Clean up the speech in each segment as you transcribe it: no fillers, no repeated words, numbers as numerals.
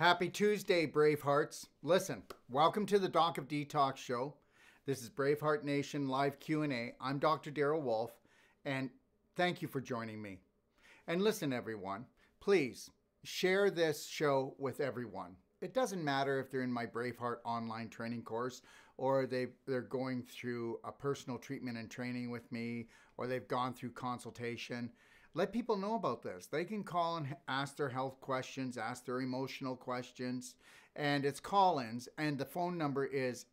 Happy Tuesday, Bravehearts. Listen, welcome to the Doc of Detox show. This is Braveheart Nation live Q&A. I'm Dr. Darrell Wolfe, and thank you for joining me. And listen, everyone, please share this show with everyone. It doesn't matter if they're in my Braveheart online training course, or they're going through a personal treatment and training with me, or they've gone through consultation. Let people know about this. They can call and ask their health questions, ask their emotional questions, and it's call-ins, and the phone number is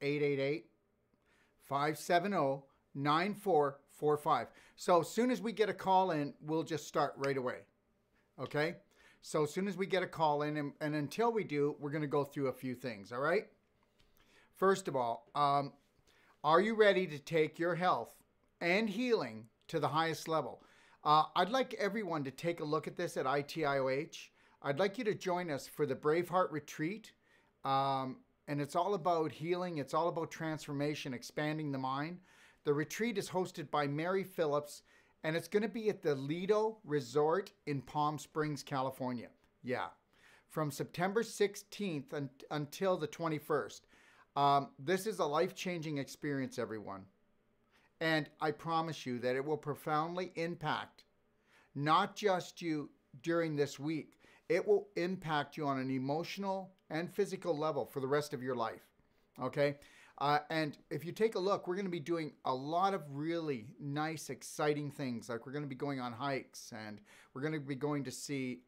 888-570-9445. So as soon as we get a call in, we'll just start right away, okay? So as soon as we get a call in, and until we do, we're going to go through a few things, all right? First of all, are you ready to take your health and healing to the highest level? I'd like everyone to take a look at this at ITIOH. I'd like you to join us for the Braveheart Retreat. And it's all about healing. It's all about transformation, expanding the mind. The retreat is hosted by Mary Phillips, and it's going to be at the Lido Resort in Palm Springs, California. Yeah, from September 16th until the 21st. This is a life-changing experience, everyone. And I promise you that it will profoundly impact not just you during this week. It will impact you on an emotional and physical level for the rest of your life, okay? And if you take a look, we're going to be doing a lot of really nice, exciting things. Like we're going to be going on hikes, and we're going to be going to see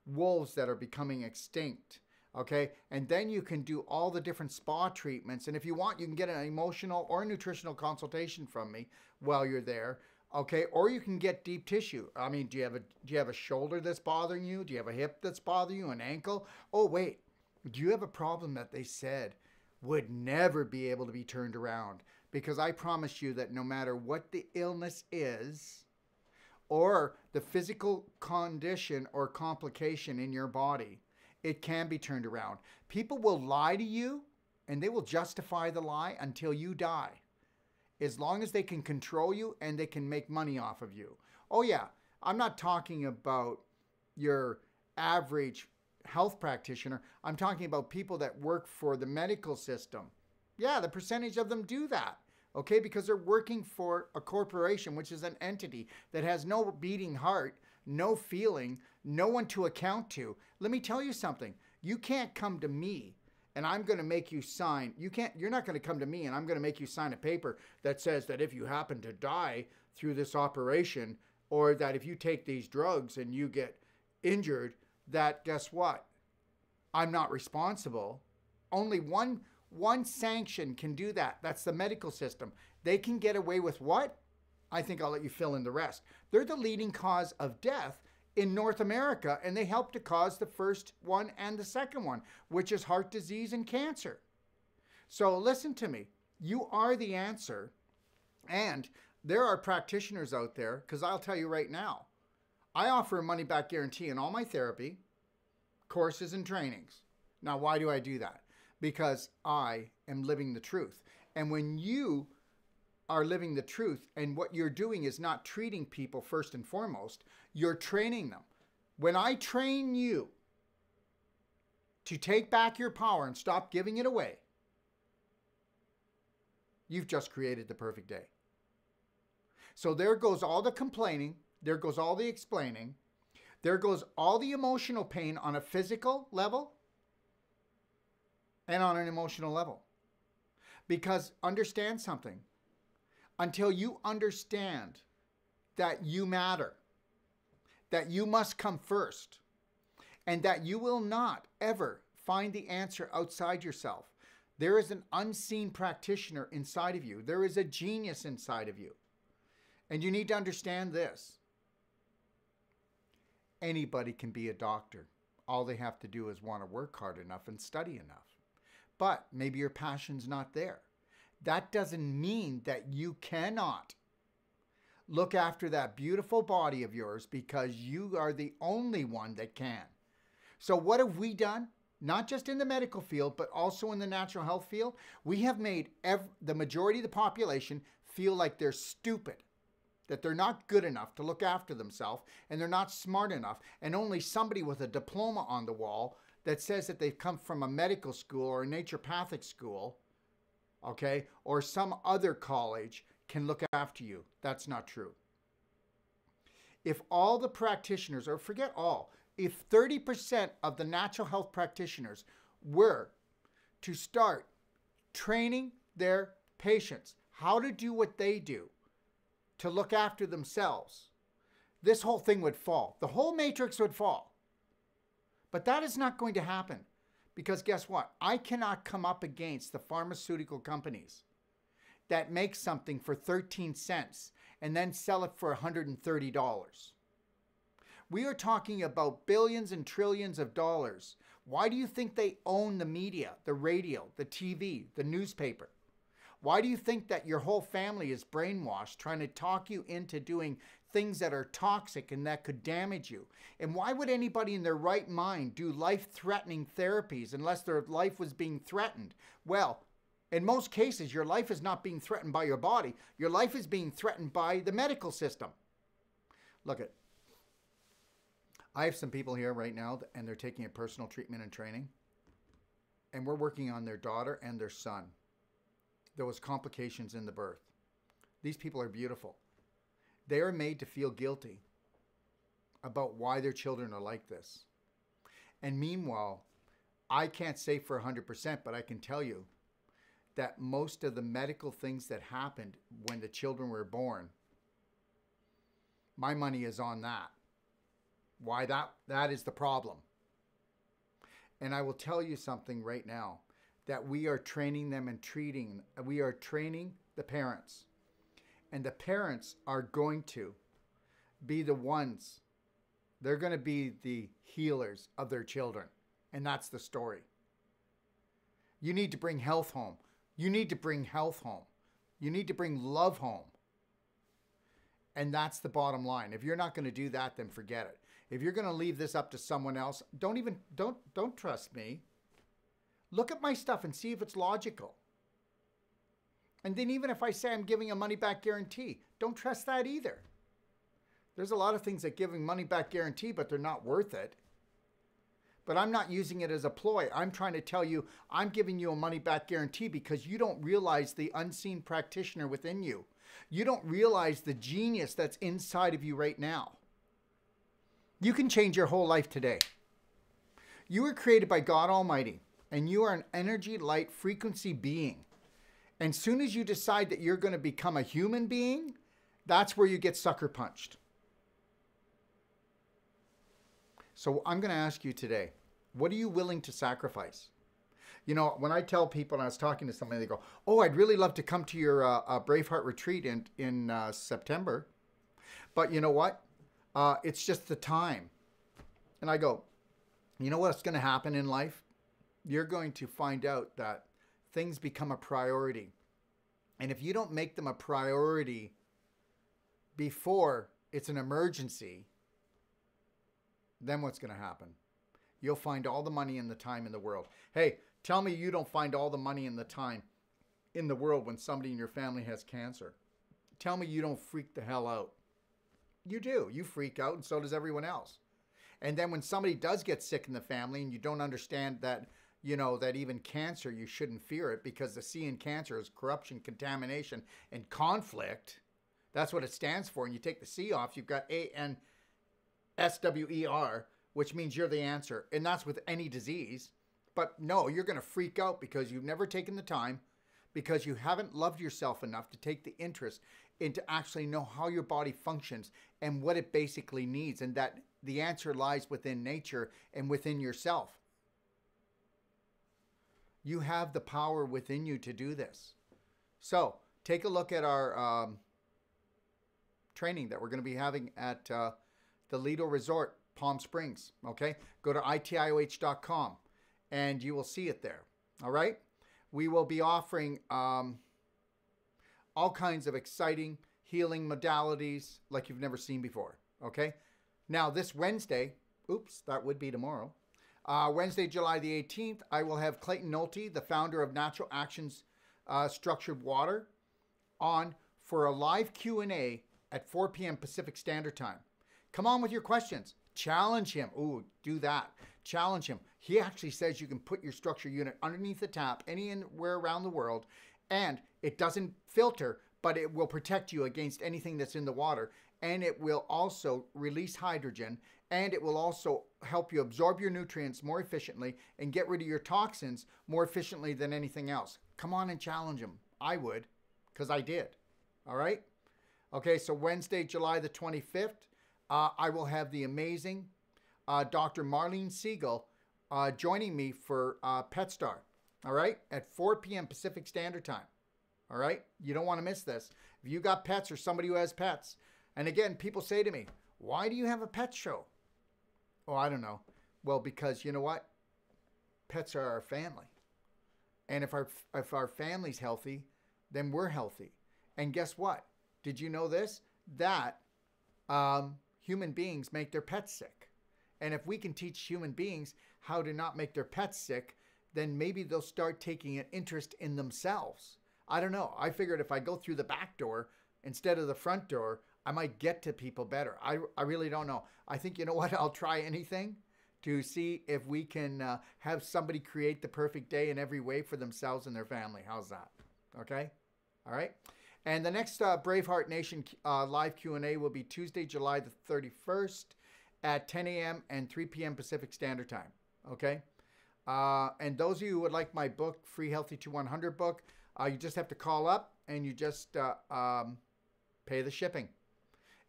wolves that are becoming extinct. Okay, and then you can do all the different spa treatments. And if you want, you can get an emotional or nutritional consultation from me while you're there. Okay, or you can get deep tissue. I mean, do you have a shoulder that's bothering you? Do you have a hip that's bothering you? An ankle? Oh, wait, do you have a problem that they said would never be able to be turned around? Because I promise you that no matter what the illness is, or the physical condition or complication in your body, it can be turned around. People will lie to you, and they will justify the lie until you die, as long as they can control you and they can make money off of you. Oh yeah, I'm not talking about your average health practitioner. I'm talking about people that work for the medical system. Yeah, the percentage of them do that, okay, because they're working for a corporation, which is an entity that has no beating heart, no feeling, no one to account to. Let me tell you something. You can't come to me and I'm going to make you sign. You're not going to come to me and I'm going to make you sign a paper that says that if you happen to die through this operation, or that if you take these drugs and you get injured, that guess what? I'm not responsible. Only one sanction can do that. That's the medical system. They can get away with what? I think I'll let you fill in the rest. They're the leading cause of death in North America, and they help to cause the first one and the second one, which is heart disease and cancer. So listen to me. You are the answer, and there are practitioners out there, because I'll tell you right now, I offer a money-back guarantee in all my therapy, courses, and trainings. Now, why do I do that? Because I am living the truth. And when you are living the truth, and what you're doing is not treating people first and foremost, you're training them. When I train you to take back your power and stop giving it away, you've just created the perfect day. So there goes all the complaining, there goes all the explaining, there goes all the emotional pain on a physical level and on an emotional level. Because understand something. Until you understand that you matter, that you must come first, and that you will not ever find the answer outside yourself. There is an unseen practitioner inside of you. There is a genius inside of you. And you need to understand this. Anybody can be a doctor. All they have to do is want to work hard enough and study enough. But maybe your passion's not there. That doesn't mean that you cannot look after that beautiful body of yours, because you are the only one that can. So what have we done? Not just in the medical field, but also in the natural health field. We have made the majority of the population feel like they're stupid, that they're not good enough to look after themselves, and they're not smart enough, and only somebody with a diploma on the wall that says that they've come from a medical school or a naturopathic school, okay, or some other college can look after you. That's not true. If all the practitioners, or forget all, if 30% of the natural health practitioners were to start training their patients how to do what they do, to look after themselves, this whole thing would fall. The whole matrix would fall. But that is not going to happen, because guess what? I cannot come up against the pharmaceutical companies that make something for 13 cents and then sell it for $130. We are talking about billions and trillions of dollars. Why do you think they own the media, the radio, the TV, the newspaper? Why do you think that your whole family is brainwashed, trying to talk you into doing things that are toxic and that could damage you? And why would anybody in their right mind do life-threatening therapies unless their life was being threatened? Well, in most cases, your life is not being threatened by your body. Your life is being threatened by the medical system. Look at, I have some people here right now, and they're taking a personal treatment and training. And we're working on their daughter and their son. There was complications in the birth. These people are beautiful. They are made to feel guilty about why their children are like this. And meanwhile, I can't say for 100%, but I can tell you that most of the medical things that happened when the children were born, my money is on that. Why that is the problem. And I will tell you something right now, that we are training them and we are training the parents. And the parents are going to be the ones, they're going to be the healers of their children. And that's the story. You need to bring health home. You need to bring health home. You need to bring love home. And that's the bottom line. If you're not going to do that, then forget it. If you're going to leave this up to someone else, don't trust me. Look at my stuff and see if it's logical. And then even if I say I'm giving a money-back guarantee, don't trust that either. There's a lot of things that giving money-back guarantee, but they're not worth it. But I'm not using it as a ploy. I'm trying to tell you, I'm giving you a money-back guarantee because you don't realize the unseen practitioner within you. You don't realize the genius that's inside of you right now. You can change your whole life today. You were created by God Almighty, and you are an energy, light, frequency being. And as soon as you decide that you're going to become a human being, that's where you get sucker punched. So I'm going to ask you today, what are you willing to sacrifice? You know, when I tell people, and I was talking to somebody, they go, oh, I'd really love to come to your Braveheart Retreat in September. But you know what? It's just the time. And I go, you know what's going to happen in life? You're going to find out that things become a priority. And if you don't make them a priority before it's an emergency, then what's going to happen? You'll find all the money and the time in the world. Hey, tell me you don't find all the money and the time in the world when somebody in your family has cancer. Tell me you don't freak the hell out. You do. You freak out, and so does everyone else. And then when somebody does get sick in the family and you don't understand that, you know, that even cancer, you shouldn't fear it, because the C in cancer is corruption, contamination, and conflict. That's what it stands for. And you take the C off, you've got ANSWER, which means you're the answer. And that's with any disease. But no, you're going to freak out because you've never taken the time, because you haven't loved yourself enough to take the interest and to actually know how your body functions and what it basically needs, and that the answer lies within nature and within yourself. You have the power within you to do this. So take a look at our training that we're going to be having at the Lido Resort, Palm Springs. Okay, go to itioh.com and you will see it there. All right, we will be offering all kinds of exciting healing modalities like you've never seen before. Okay, now this Wednesday, oops, that would be tomorrow. Wednesday, July the 18th, I will have Clayton Nolte, the founder of Natural Actions Structured Water, on for a live Q&A at 4 p.m. Pacific Standard Time. Come on with your questions. Challenge him. Ooh, do that. challenge him. He actually says you can put your structure unit underneath the tap anywhere around the world, and it doesn't filter, but it will protect you against anything that's in the water, and it will also release hydrogen, and it will also help you absorb your nutrients more efficiently and get rid of your toxins more efficiently than anything else. Come on and challenge him. I would, because I did. All right? Okay, so Wednesday, July the 25th, I will have the amazing Dr. Marlene Siegel joining me for PetStar, all right, at 4 p.m. Pacific Standard Time, all right? You don't want to miss this. If you got pets or somebody who has pets, and again, people say to me, why do you have a pet show? Oh, I don't know. Well, because you know what? Pets are our family. And if our family's healthy, then we're healthy. And guess what? Did you know this? That human beings make their pets sick. And if we can teach human beings how to not make their pets sick, then maybe they'll start taking an interest in themselves. I don't know. I figured if I go through the back door instead of the front door, I might get to people better. I really don't know. I think, you know what? I'll try anything to see if we can have somebody create the perfect day in every way for themselves and their family. How's that? Okay? All right? And the next Braveheart Nation live Q&A will be Tuesday, July the 31st at 10 a.m. and 3 p.m. Pacific Standard Time. Okay? And those of you who would like my book, Free Healthy to 100 book, you just have to call up and you just pay the shipping.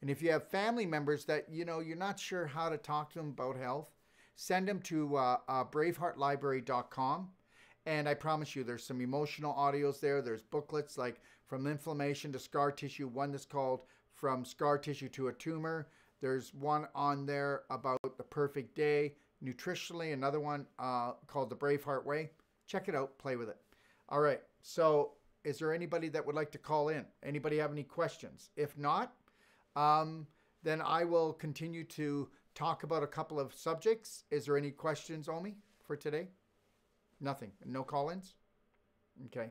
And if you have family members that, you know, you're not sure how to talk to them about health, send them to braveheartlibrary.com. And I promise you, there's some emotional audios there. There's booklets like From Inflammation to Scar Tissue, one that's called From Scar Tissue to a Tumor. There's one on there about the perfect day, nutritionally, another one called The Braveheart Way. Check it out, play with it. All right, so is there anybody that would like to call in? Anybody have any questions? If not, then I will continue to talk about a couple of subjects. Is there any questions, Omi, for today? Nothing. No call-ins? Okay.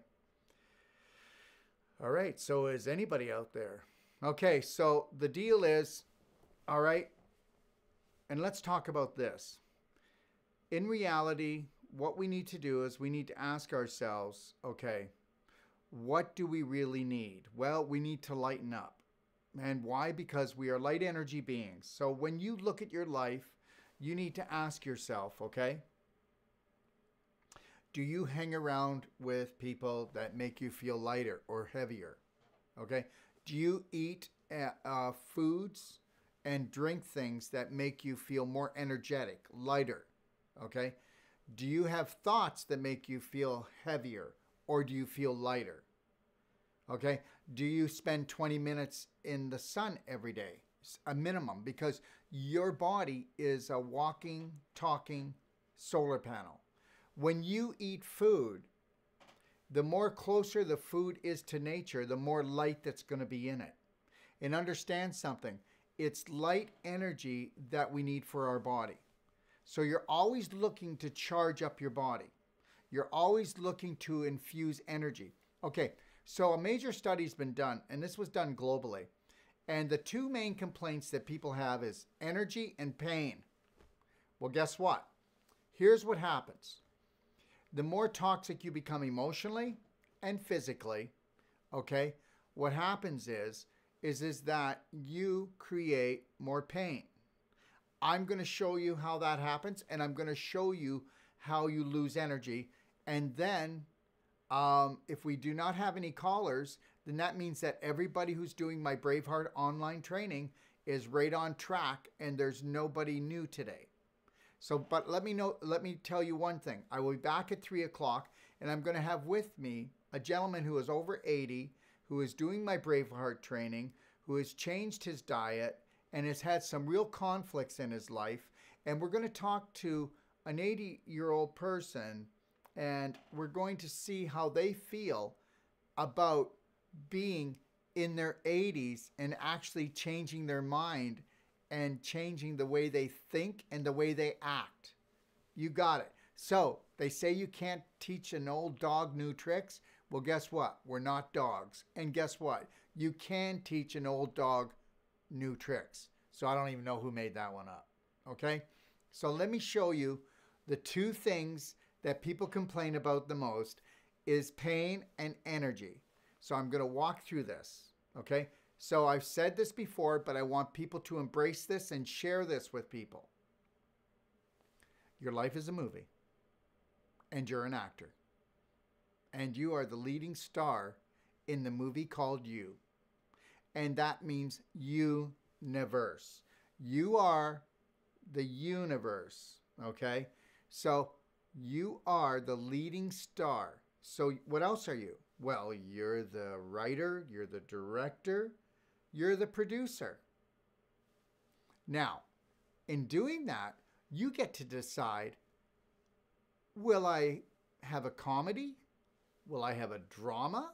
All right. So is anybody out there? Okay. So the deal is, all right, and let's talk about this. In reality, what we need to do is we need to ask ourselves, okay, what do we really need? Well, we need to lighten up. And why? Because we are light energy beings. So when you look at your life, you need to ask yourself, okay, do you hang around with people that make you feel lighter or heavier? Okay. Do you eat foods and drink things that make you feel more energetic, lighter? Okay. Do you have thoughts that make you feel heavier, or do you feel lighter? Okay. Do you spend 20 minutes in the sun every day? A minimum, because your body is a walking, talking solar panel. When you eat food, the more closer the food is to nature, the more light that's going to be in it. And understand something, it's light energy that we need for our body. So you're always looking to charge up your body. You're always looking to infuse energy. Okay, so a major study's been done, and this was done globally. And the two main complaints that people have is energy and pain. Well, guess what? Here's what happens. The more toxic you become emotionally and physically, okay, what happens is that you create more pain. I'm going to show you how that happens, and I'm going to show you how you lose energy. And then if we do not have any callers, then that means that everybody who's doing my Braveheart online training is right on track, and there's nobody new today. So, but let me tell you one thing. I will be back at 3 o'clock, and I'm going to have with me a gentleman who is over 80, who is doing my Braveheart training, who has changed his diet, and has had some real conflicts in his life. And we're going to talk to an 80-year-old person, and we're going to see how they feel about being in their 80s and actually changing their mind and changing the way they think and the way they act. You got it. So they say you can't teach an old dog new tricks. Well, guess what? We're not dogs. And guess what? You can teach an old dog new tricks. So I don't even know who made that one up. Okay? So let me show you the two things that people complain about the most is pain and energy. So I'm going to walk through this, okay? So I've said this before, but I want people to embrace this and share this with people. Your life is a movie, and you're an actor. And you are the leading star in the movie called You. And that means universe. You are the universe, okay? So you are the leading star. So what else are you? Well, you're the writer, you're the director, you're the producer. Now, in doing that, you get to decide, will I have a comedy? Will I have a drama?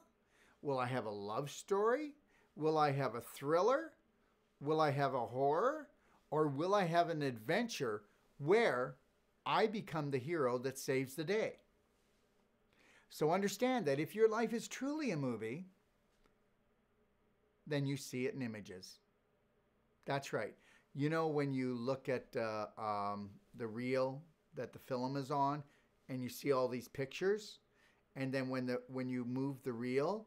Will I have a love story? Will I have a thriller? Will I have a horror? Or will I have an adventure where I become the hero that saves the day? So understand that if your life is truly a movie, then you see it in images. That's right. You know, when you look at the reel that the film is on and you see all these pictures, and then when you move the reel,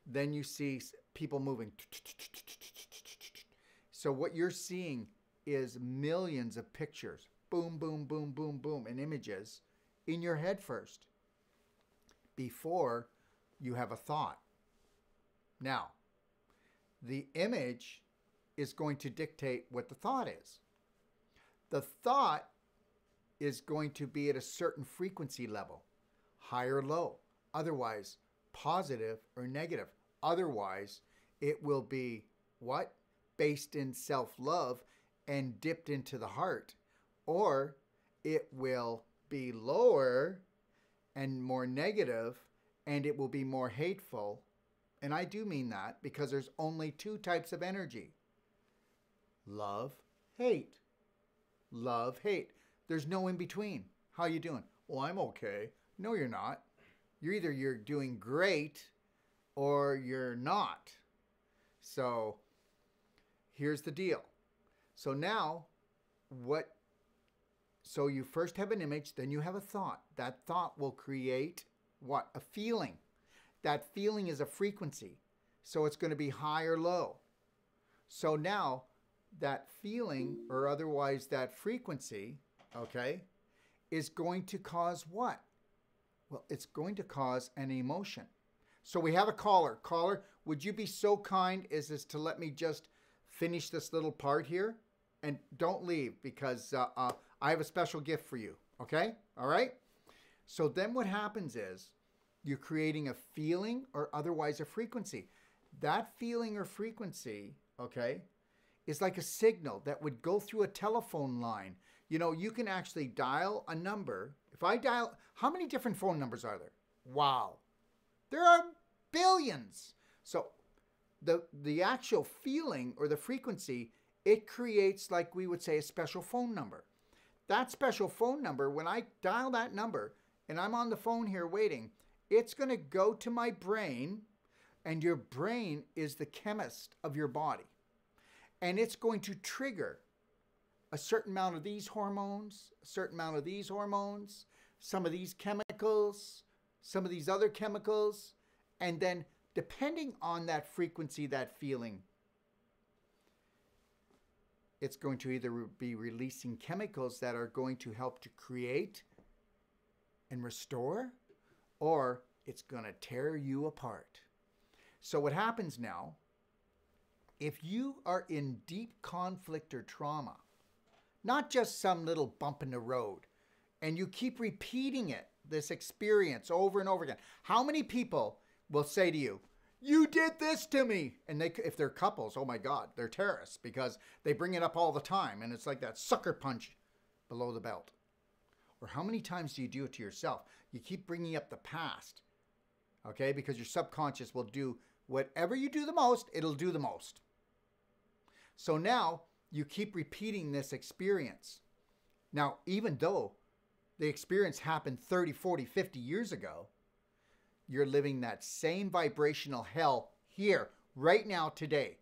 then you see people moving. So what you're seeing is millions of pictures. Boom, boom, boom, boom, boom, and images in your head first before you have a thought. Now, the image is going to dictate what the thought is. The thought is going to be at a certain frequency level, high or low. Otherwise, positive or negative. Otherwise, it will be what? Based in self-love and dipped into the heart. Or it will be lower and more negative, and it will be more hateful. And I do mean that because there's only two types of energy. Love, hate. Love, hate. There's no in between. How you doing? Well, I'm okay. No, you're not. You're doing great or you're not. So here's the deal. So now so you first have an image, then you have a thought. That thought will create what? A feeling. That feeling is a frequency. So it's going to be high or low. So now that feeling, or otherwise that frequency, okay, is going to cause what? Well, it's going to cause an emotion. So we have a caller. Caller, would you be so kind as to let me just finish this little part here? And don't leave because I have a special gift for you. Okay? All right? So then what happens is you're creating a feeling or otherwise a frequency. That feeling or frequency, okay, is like a signal that would go through a telephone line. You know, you can actually dial a number. If I dial, how many different phone numbers are there? Wow. There are billions. So the actual feeling or the frequency, it creates, like we would say, a special phone number. That special phone number, when I dial that number and I'm on the phone here waiting, it's going to go to my brain, and your brain is the chemist of your body. And it's going to trigger a certain amount of these hormones, a certain amount of these hormones, some of these chemicals, some of these other chemicals, and then depending on that frequency, that feeling, it's going to either be releasing chemicals that are going to help to create and restore, or it's going to tear you apart. So what happens now, if you are in deep conflict or trauma, not just some little bump in the road, and you keep repeating it, this experience over and over again, how many people will say to you, you did this to me? And if they're couples, oh my God, they're terrorists because they bring it up all the time. And it's like that sucker punch below the belt. Or how many times do you do it to yourself? You keep bringing up the past, okay? Because your subconscious will do whatever you do the most, it'll do the most. So now you keep repeating this experience. Now, even though the experience happened 30, 40, 50 years ago, you're living that same vibrational hell here, right now, today.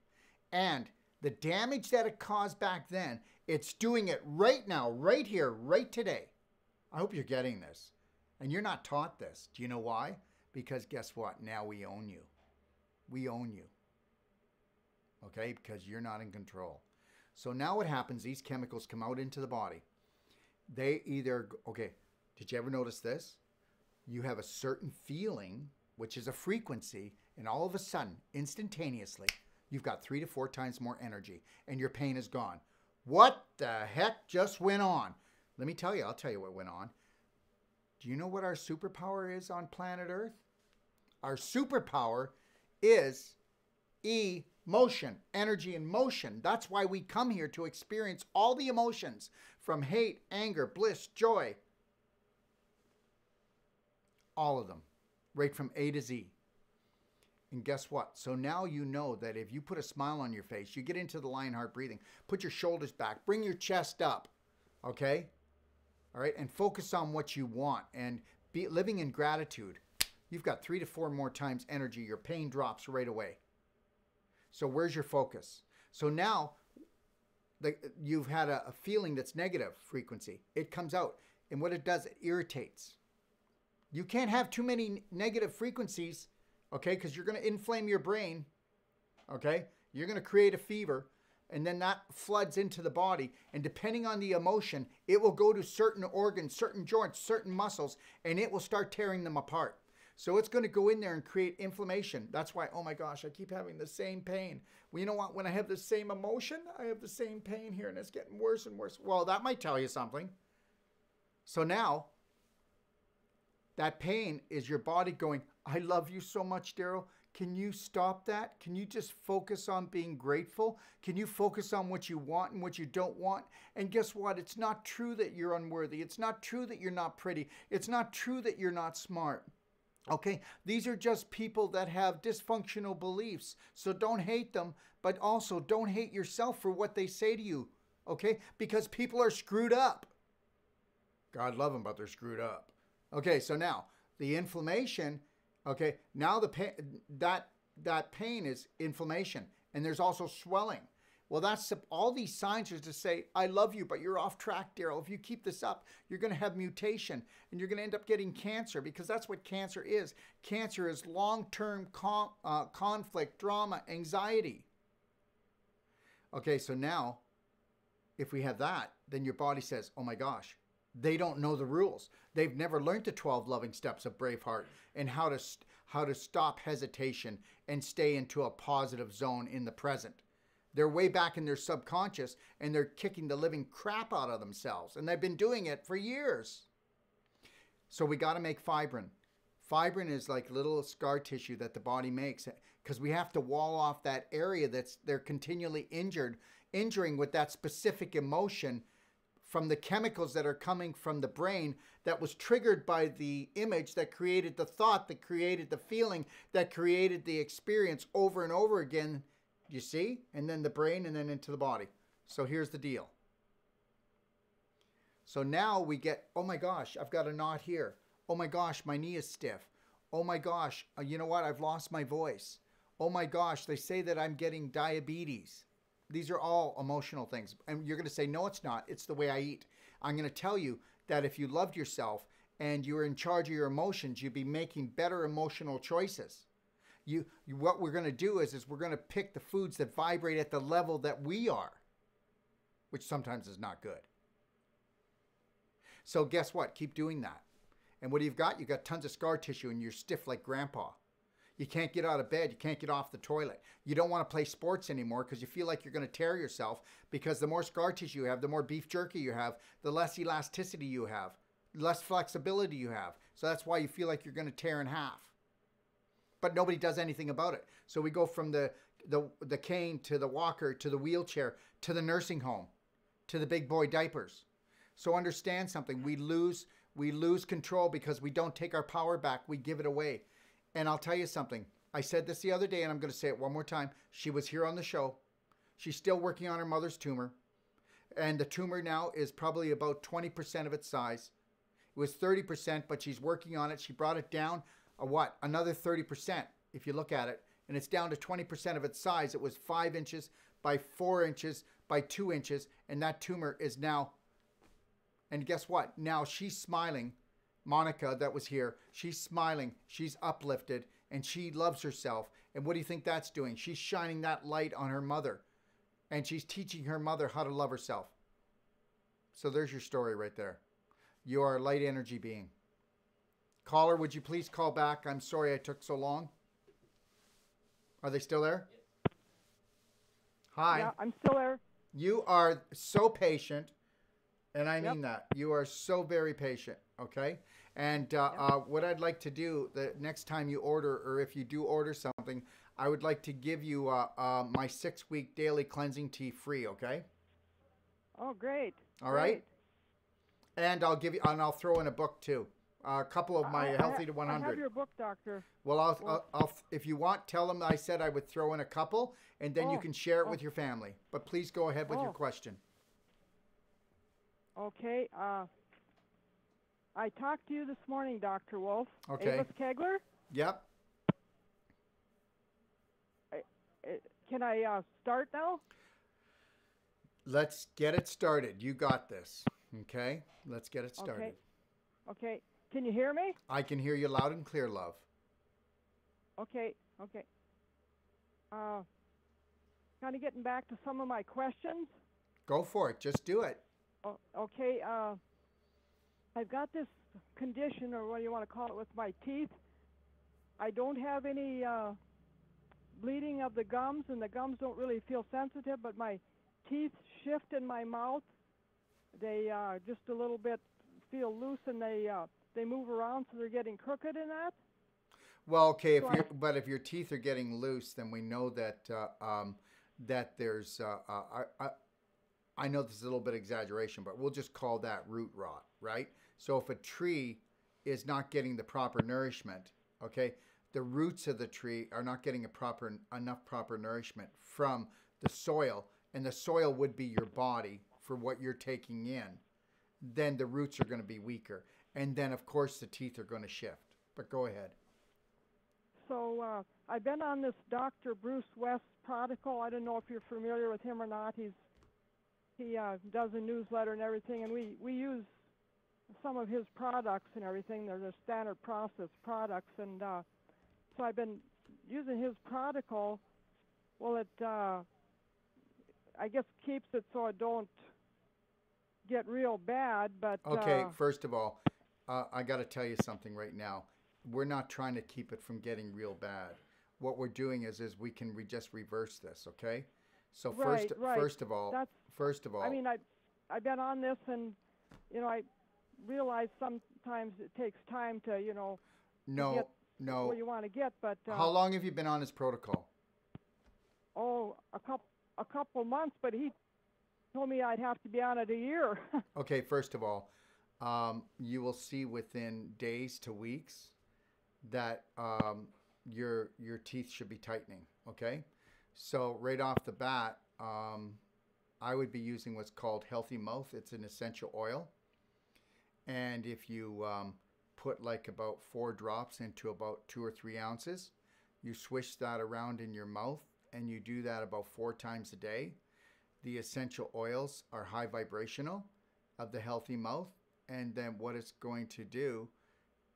And the damage that it caused back then, it's doing it right now, right here, right today. I hope you're getting this. And you're not taught this. Do you know why? Because guess what? Now we own you. We own you. Okay? Because you're not in control. So now what happens, these chemicals come out into the body. They either, okay, did you ever notice this? You have a certain feeling, which is a frequency, and all of a sudden, instantaneously, you've got 3 to 4 times more energy, and your pain is gone. What the heck just went on? Let me tell you, I'll tell you what went on. Do you know what our superpower is on planet Earth? Our superpower is emotion, energy in motion. That's why we come here, to experience all the emotions, from hate, anger, bliss, joy. All of them, right from A to Z. And guess what? So now you know that if you put a smile on your face, you get into the Lionheart breathing, put your shoulders back, bring your chest up, okay? All right, and focus on what you want and be living in gratitude. You've got 3 to 4 more times energy. Your pain drops right away. So where's your focus? So now you've had a feeling that's negative frequency. It comes out, and what it does, it irritates. You can't have too many negative frequencies, okay, because you're going to inflame your brain, okay? You're going to create a fever, and then that floods into the body, and depending on the emotion, it will go to certain organs, certain joints, certain muscles, and it will start tearing them apart. So it's going to go in there and create inflammation. That's why, oh my gosh, I keep having the same pain. Well, you know what? When I have the same emotion, I have the same pain here, and it's getting worse and worse. Well, that might tell you something. So now, that pain is your body going, I love you so much, Darrell. Can you stop that? Can you just focus on being grateful? Can you focus on what you want and what you don't want? And guess what? It's not true that you're unworthy. It's not true that you're not pretty. It's not true that you're not smart. Okay? These are just people that have dysfunctional beliefs. So don't hate them, but also don't hate yourself for what they say to you. Okay? Because people are screwed up. God love them, but they're screwed up. Okay, so now the inflammation, okay, now the pain, that pain is inflammation, and there's also swelling. Well, that's all these signs are to say, I love you, but you're off track, Darrell. If you keep this up, you're going to have mutation, and you're going to end up getting cancer, because that's what cancer is. Cancer is long-term conflict, drama, anxiety. Okay, so now, if we have that, then your body says, oh my gosh, they don't know the rules. They've never learned the 12 loving steps of Braveheart and how to stop hesitation and stay into a positive zone in the present. They're way back in their subconscious, and they're kicking the living crap out of themselves. And they've been doing it for years. So we got to make fibrin. Fibrin is like little scar tissue that the body makes, because we have to wall off that area they're continually injuring with that specific emotion, from the chemicals that are coming from the brain that was triggered by the image that created the thought, that created the feeling, that created the experience over and over again. You see? And then the brain, and then into the body. So here's the deal. So now we get, oh my gosh, I've got a knot here. Oh my gosh, my knee is stiff. Oh my gosh, you know what? I've lost my voice. Oh my gosh, they say that I'm getting diabetes. These are all emotional things. And you're going to say, no, it's not. It's the way I eat. I'm going to tell you that if you loved yourself and you were in charge of your emotions, you'd be making better emotional choices. What we're going to do is we're going to pick the foods that vibrate at the level that we are, which sometimes is not good. So guess what? Keep doing that. And what do you've got? You've got tons of scar tissue, and you're stiff like grandpa. You can't get out of bed. You can't get off the toilet. You don't want to play sports anymore because you feel like you're going to tear yourself, because the more scar tissue you have, the more beef jerky you have, the less elasticity you have, less flexibility you have. So that's why you feel like you're going to tear in half. But nobody does anything about it. So we go from the cane to the walker to the wheelchair to the nursing home to the big boy diapers. So understand something. We lose control because we don't take our power back. We give it away. And I'll tell you something. I said this the other day, and I'm going to say it one more time. She was here on the show. She's still working on her mother's tumor. And the tumor now is probably about 20% of its size. It was 30%, but she's working on it. She brought it down, another 30%, if you look at it. And it's down to 20% of its size. It was 5 inches by 4 inches by 2 inches. And that tumor is now And guess what? Now she's smiling. Monica, that was here, she's smiling. She's uplifted and she loves herself. And what do you think that's doing? She's shining that light on her mother. And she's teaching her mother how to love herself. So there's your story right there. You are a light energy being. Caller, would you please call back? I'm sorry I took so long. Are they still there? Hi. Yeah, I'm still there. You are so patient, and I mean that. You are so very patient, okay? And what I'd like to do the next time you order, or if you do order something, I would like to give you my 6-week daily cleansing tea free, okay? Oh, great. All right? And I'll throw in a book too. A couple of my Healthy to 100. I have your book, Doctor. Well, I'll if you want, tell them I said I would throw in a couple, and then you can share it with your family. But please go ahead with your question. Okay. I talked to you this morning, Dr. Wolfe. Okay. Amos Kegler? Yep. Can I start now? Let's get it started. You got this. Okay? Let's get it started. Okay. Can you hear me? I can hear you loud and clear, love. Okay. Kind of getting back to some of my questions. Go for it. Just do it. Okay. I've got this condition, or what do you want to call it, with my teeth. I don't have any bleeding of the gums, and the gums don't really feel sensitive, but my teeth shift in my mouth. They just a little bit feel loose, and they move around, so they're getting crooked in that. Well, okay, if your teeth are getting loose, then we know that that there's I know this is a little bit exaggeration, but we'll just call that root rot, right? So if a tree is not getting the proper nourishment, okay, the roots of the tree are not getting enough proper nourishment from the soil, and the soil would be your body for what you're taking in, then the roots are going to be weaker. And then, of course, the teeth are going to shift. But go ahead. So I've been on this Dr. Bruce West protocol. I don't know if you're familiar with him or not. He does a newsletter and everything, and we use some of his products and everything. They're the standard process products, and so I've been using his protocol. Well, it I guess keeps it so it don't get real bad. But okay, first of all, I got to tell you something right now. We're not trying to keep it from getting real bad. What we're doing is we can just reverse this, okay? So first of all, I mean, I've been on this, and I realize sometimes it takes time to get what you want to get. But how long have you been on his protocol? Oh, a couple months, but he told me I'd have to be on it a year. Okay, first of all, you will see within days to weeks that your teeth should be tightening, okay? So right off the bat, I would be using what's called Healthy Mouth. It's an essential oil. And if you put like about 4 drops into about 2 or 3 ounces, you swish that around in your mouth, and you do that about 4 times a day. The essential oils are high vibrational of the Healthy Mouth. And then what it's going to do,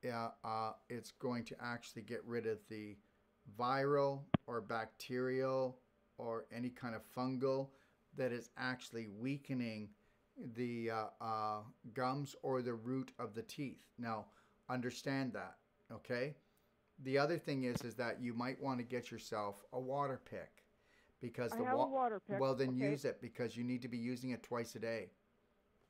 it's going to actually get rid of the viral or bacterial or any kind of fungal that is actually weakening the gums or the root of the teeth. Now, understand that, okay? The other thing is that you might want to get yourself a water pick, because I have a water pick. Well, then use it, because you need to be using it twice a day.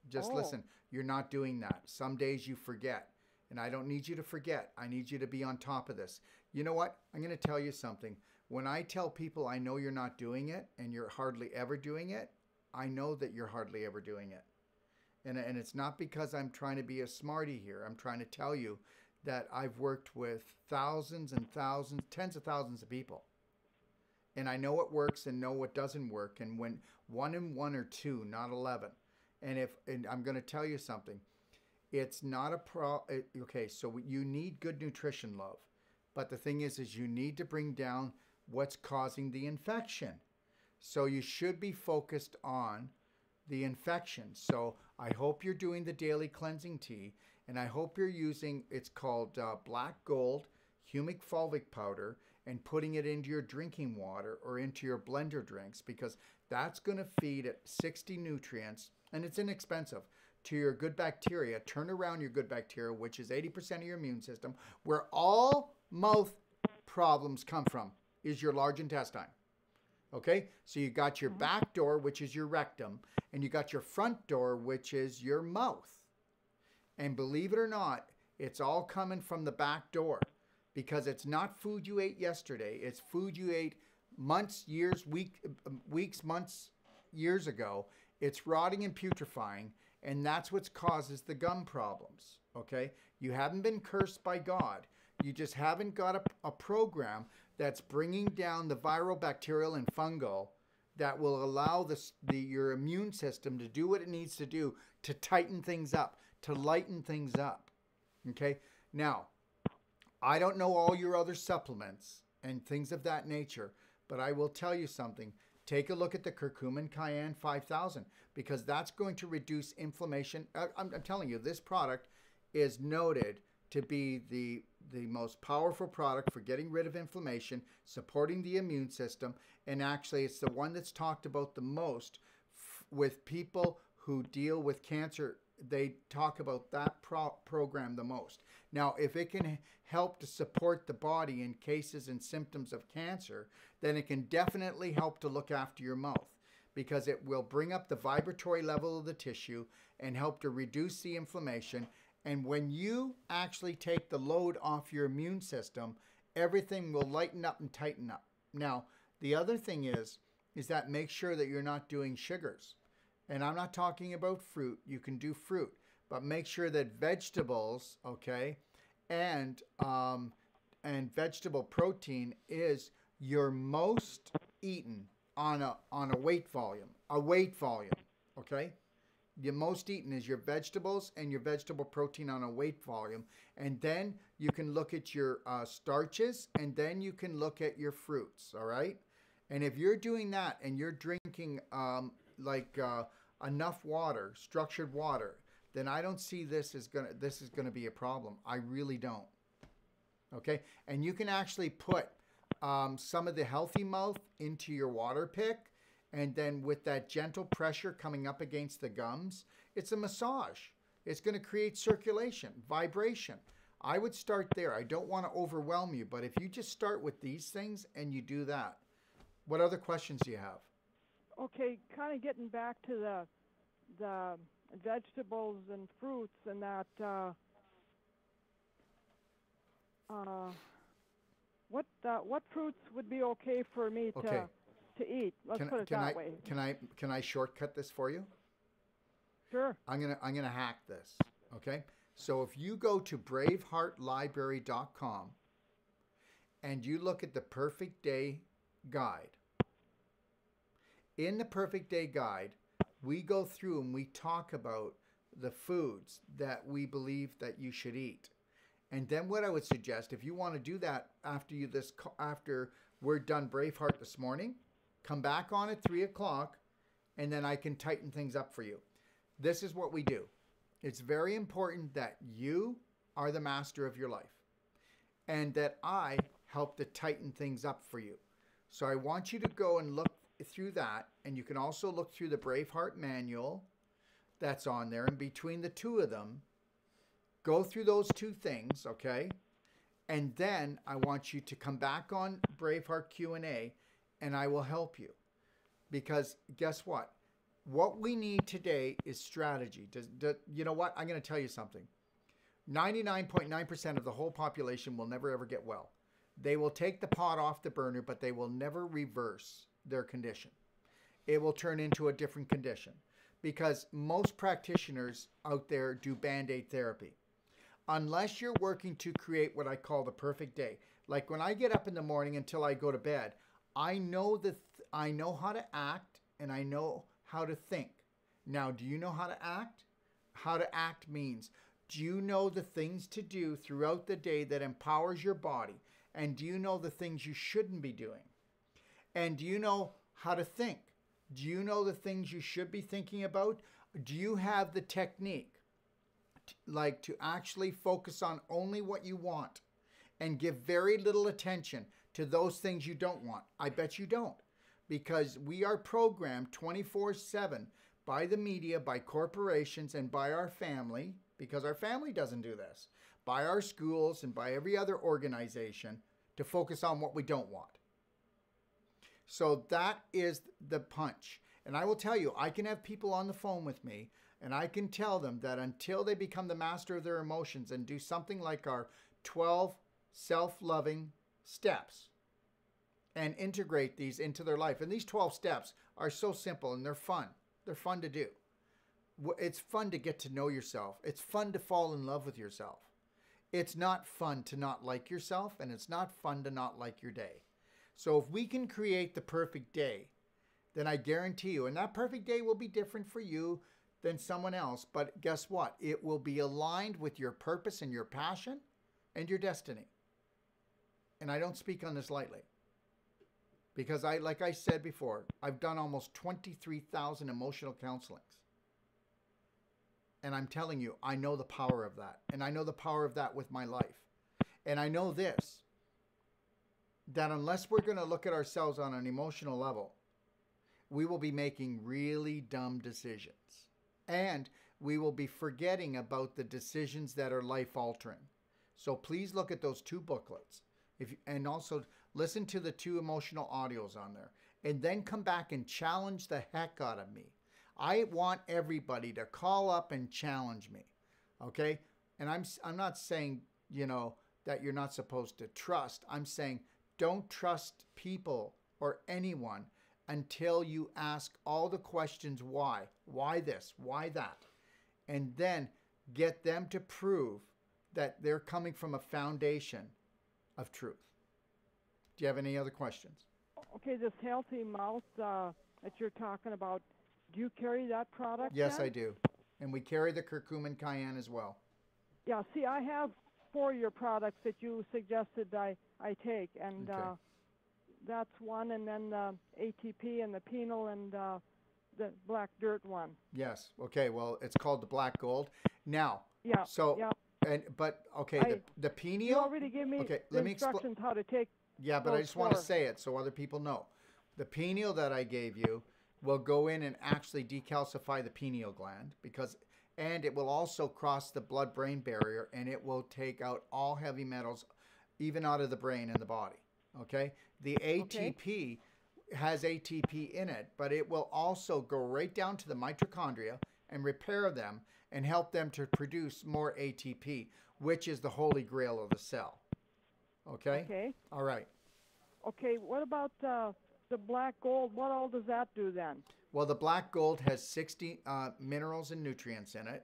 Just listen, you're not doing that. Some days you forget, and I don't need you to forget. I need you to be on top of this. You know what? I'm going to tell you something. When I tell people I know you're not doing it and you're hardly ever doing it, I know that you're hardly ever doing it. And it's not because I'm trying to be a smarty here. I'm trying to tell you that I've worked with thousands and thousands, tens of thousands of people. And I know what works and know what doesn't work. And when 1 and 1 are 2, not 11. And I'm going to tell you something. It's not a okay, so you need good nutrition, love. But the thing is you need to bring down what's causing the infection. So you should be focused on the infection. So I hope you're doing the daily cleansing tea, and I hope you're using, it's called black gold humic fulvic powder, and putting it into your drinking water or into your blender drinks, because that's going to feed it 60 nutrients, and it's inexpensive, to your good bacteria. Turn around your good bacteria, which is 80% of your immune system, where all mouth problems come from is your large intestine. Okay, so you got your back door, which is your rectum, and you got your front door, which is your mouth. And believe it or not, it's all coming from the back door, because it's not food you ate yesterday. It's food you ate months, years, weeks, months, years ago. It's rotting and putrefying, and that's what causes the gum problems. Okay, you haven't been cursed by God. You just haven't got a program that's bringing down the viral, bacterial, and fungal that will allow your immune system to do what it needs to do to tighten things up, to lighten things up. Okay? Now, I don't know all your other supplements and things of that nature, but I will tell you something. Take a look at the curcumin cayenne 5000, because that's going to reduce inflammation. I'm telling you, this product is noted to be the most powerful product for getting rid of inflammation, supporting the immune system, and actually it's the one that's talked about the most with people who deal with cancer. They talk about that program the most. Now, if it can help to support the body in cases and symptoms of cancer, then it can definitely help to look after your mouth, because it will bring up the vibratory level of the tissue and help to reduce the inflammation. And when you actually take the load off your immune system, everything will lighten up and tighten up. Now, the other thing is that make sure that you're not doing sugars. And I'm not talking about fruit. You can do fruit, but make sure that vegetables, okay, and vegetable protein is your most eaten on a weight volume. Okay? The most eaten is your vegetables and your vegetable protein on a weight volume. And then you can look at your starches, and then you can look at your fruits, all right? And if you're doing that and you're drinking enough water, structured water, then I don't see this is gonna be a problem. I really don't. Okay? And you can actually put some of the healthy mouth into your water pick. And then with that gentle pressure coming up against the gums, it's a massage. It's going to create circulation, vibration. I would start there. I don't want to overwhelm you, but if you just start with these things and you do that, what other questions do you have? Okay, kind of getting back to the vegetables and fruits and that. What fruits would be okay for me to eat? Let's put it that way. Can I shortcut this for you? Sure. I'm gonna hack this. Okay. So if you go to braveheartlibrary.com and you look at the Perfect Day Guide, in the Perfect Day Guide, we go through and we talk about the foods that we believe that you should eat. And then what I would suggest, if you want to do that after we're done Braveheart this morning, come back on at 3 o'clock, and then I can tighten things up for you. This is what we do. It's very important that you are the master of your life, and that I help to tighten things up for you. So I want you to go and look through that, and you can also look through the Braveheart manual that's on there, and between the two of them, go through those two things, okay? And then I want you to come back on Braveheart Q&A, and I will help you. Because guess what? What we need today is strategy. You know what? I'm going to tell you something. 99.9% of the whole population will never ever get well. They will take the pot off the burner, but they will never reverse their condition. It will turn into a different condition, because most practitioners out there do Band-Aid therapy. Unless you're working to create what I call the perfect day. Like when I get up in the morning until I go to bed, I know how to act, and I know how to think. Now, do you know how to act? How to act means, do you know the things to do throughout the day that empowers your body? And do you know the things you shouldn't be doing? And do you know how to think? Do you know the things you should be thinking about? Do you have the technique, like to actually focus on only what you want and give very little attention to those things you don't want? I bet you don't, because we are programmed 24/7 by the media, by corporations, and by our family, because our family doesn't do this, by our schools and by every other organization, to focus on what we don't want. So that is the punch. And I will tell you, I can have people on the phone with me, and I can tell them that until they become the master of their emotions and do something like our 12 self-loving steps and integrate these into their life. And these 12 steps are so simple, and they're fun. They're fun to do. It's fun to get to know yourself. It's fun to fall in love with yourself. It's not fun to not like yourself, and it's not fun to not like your day. So if we can create the perfect day, then I guarantee you, and that perfect day will be different for you than someone else, but guess what? It will be aligned with your purpose and your passion and your destiny. And I don't speak on this lightly, because like I said before, I've done almost 23,000 emotional counselings. And I'm telling you, I know the power of that. And I know the power of that with my life. And I know this, that unless we're going to look at ourselves on an emotional level, we will be making really dumb decisions. And we will be forgetting about the decisions that are life-altering. So please look at those 2 booklets. And also listen to the 2 emotional audios on there. And then come back and challenge the heck out of me. I want everybody to call up and challenge me. Okay? And I'm not saying, that you're not supposed to trust. I'm saying don't trust people or anyone until you ask all the questions why. Why this? Why that? And then get them to prove that they're coming from a foundation of truth. Do you have any other questions? Okay, this healthy mouth that you're talking about, do you carry that product? Yes, then? I do. And we carry the curcumin cayenne as well. Yeah, see, I have 4 of your products that you suggested I take, and Okay. That's one, and then the ATP and the penal and the black dirt one. Yes. Okay. Well, it's called the black gold. Now. Yeah. So. Yeah. The pineal. You already gave me the instructions how to take. Yeah, but I just want to say it so other people know. The pineal that I gave you will go in and actually decalcify the pineal gland, and it will also cross the blood-brain barrier, and it will take out all heavy metals, even out of the brain and the body. Okay? The ATP has ATP in it, but it will also go right down to the mitochondria and repair them and help them to produce more ATP, which is the holy grail of the cell. Okay? Okay. All right. Okay, what about the black gold? What all does that do then? Well, the black gold has 60 minerals and nutrients in it.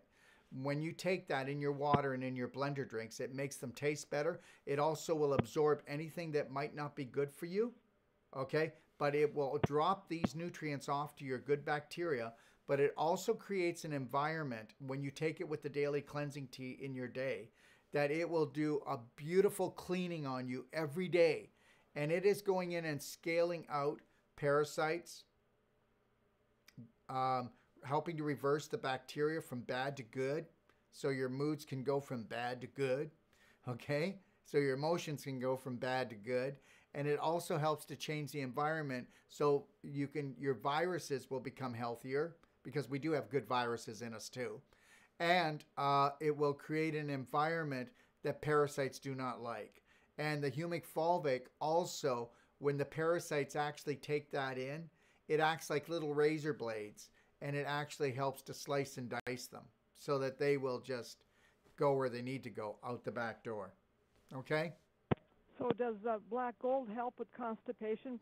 When you take that in your water and in your blender drinks, it makes them taste better. It also will absorb anything that might not be good for you, okay? But it will drop these nutrients off to your good bacteria, but it also creates an environment when you take it with the daily cleansing tea in your day, that it will do a beautiful cleaning on you every day. And it is going in and scaling out parasites, helping to reverse the bacteria from bad to good, so your moods can go from bad to good, okay? So your emotions can go from bad to good. And it also helps to change the environment so your viruses will become healthier, because we do have good viruses in us too. And it will create an environment that parasites do not like. And the humic fulvic also, when the parasites actually take that in, it acts like little razor blades, and it actually helps to slice and dice them so that they will just go where they need to go, out the back door. Okay? So does black gold help with constipation?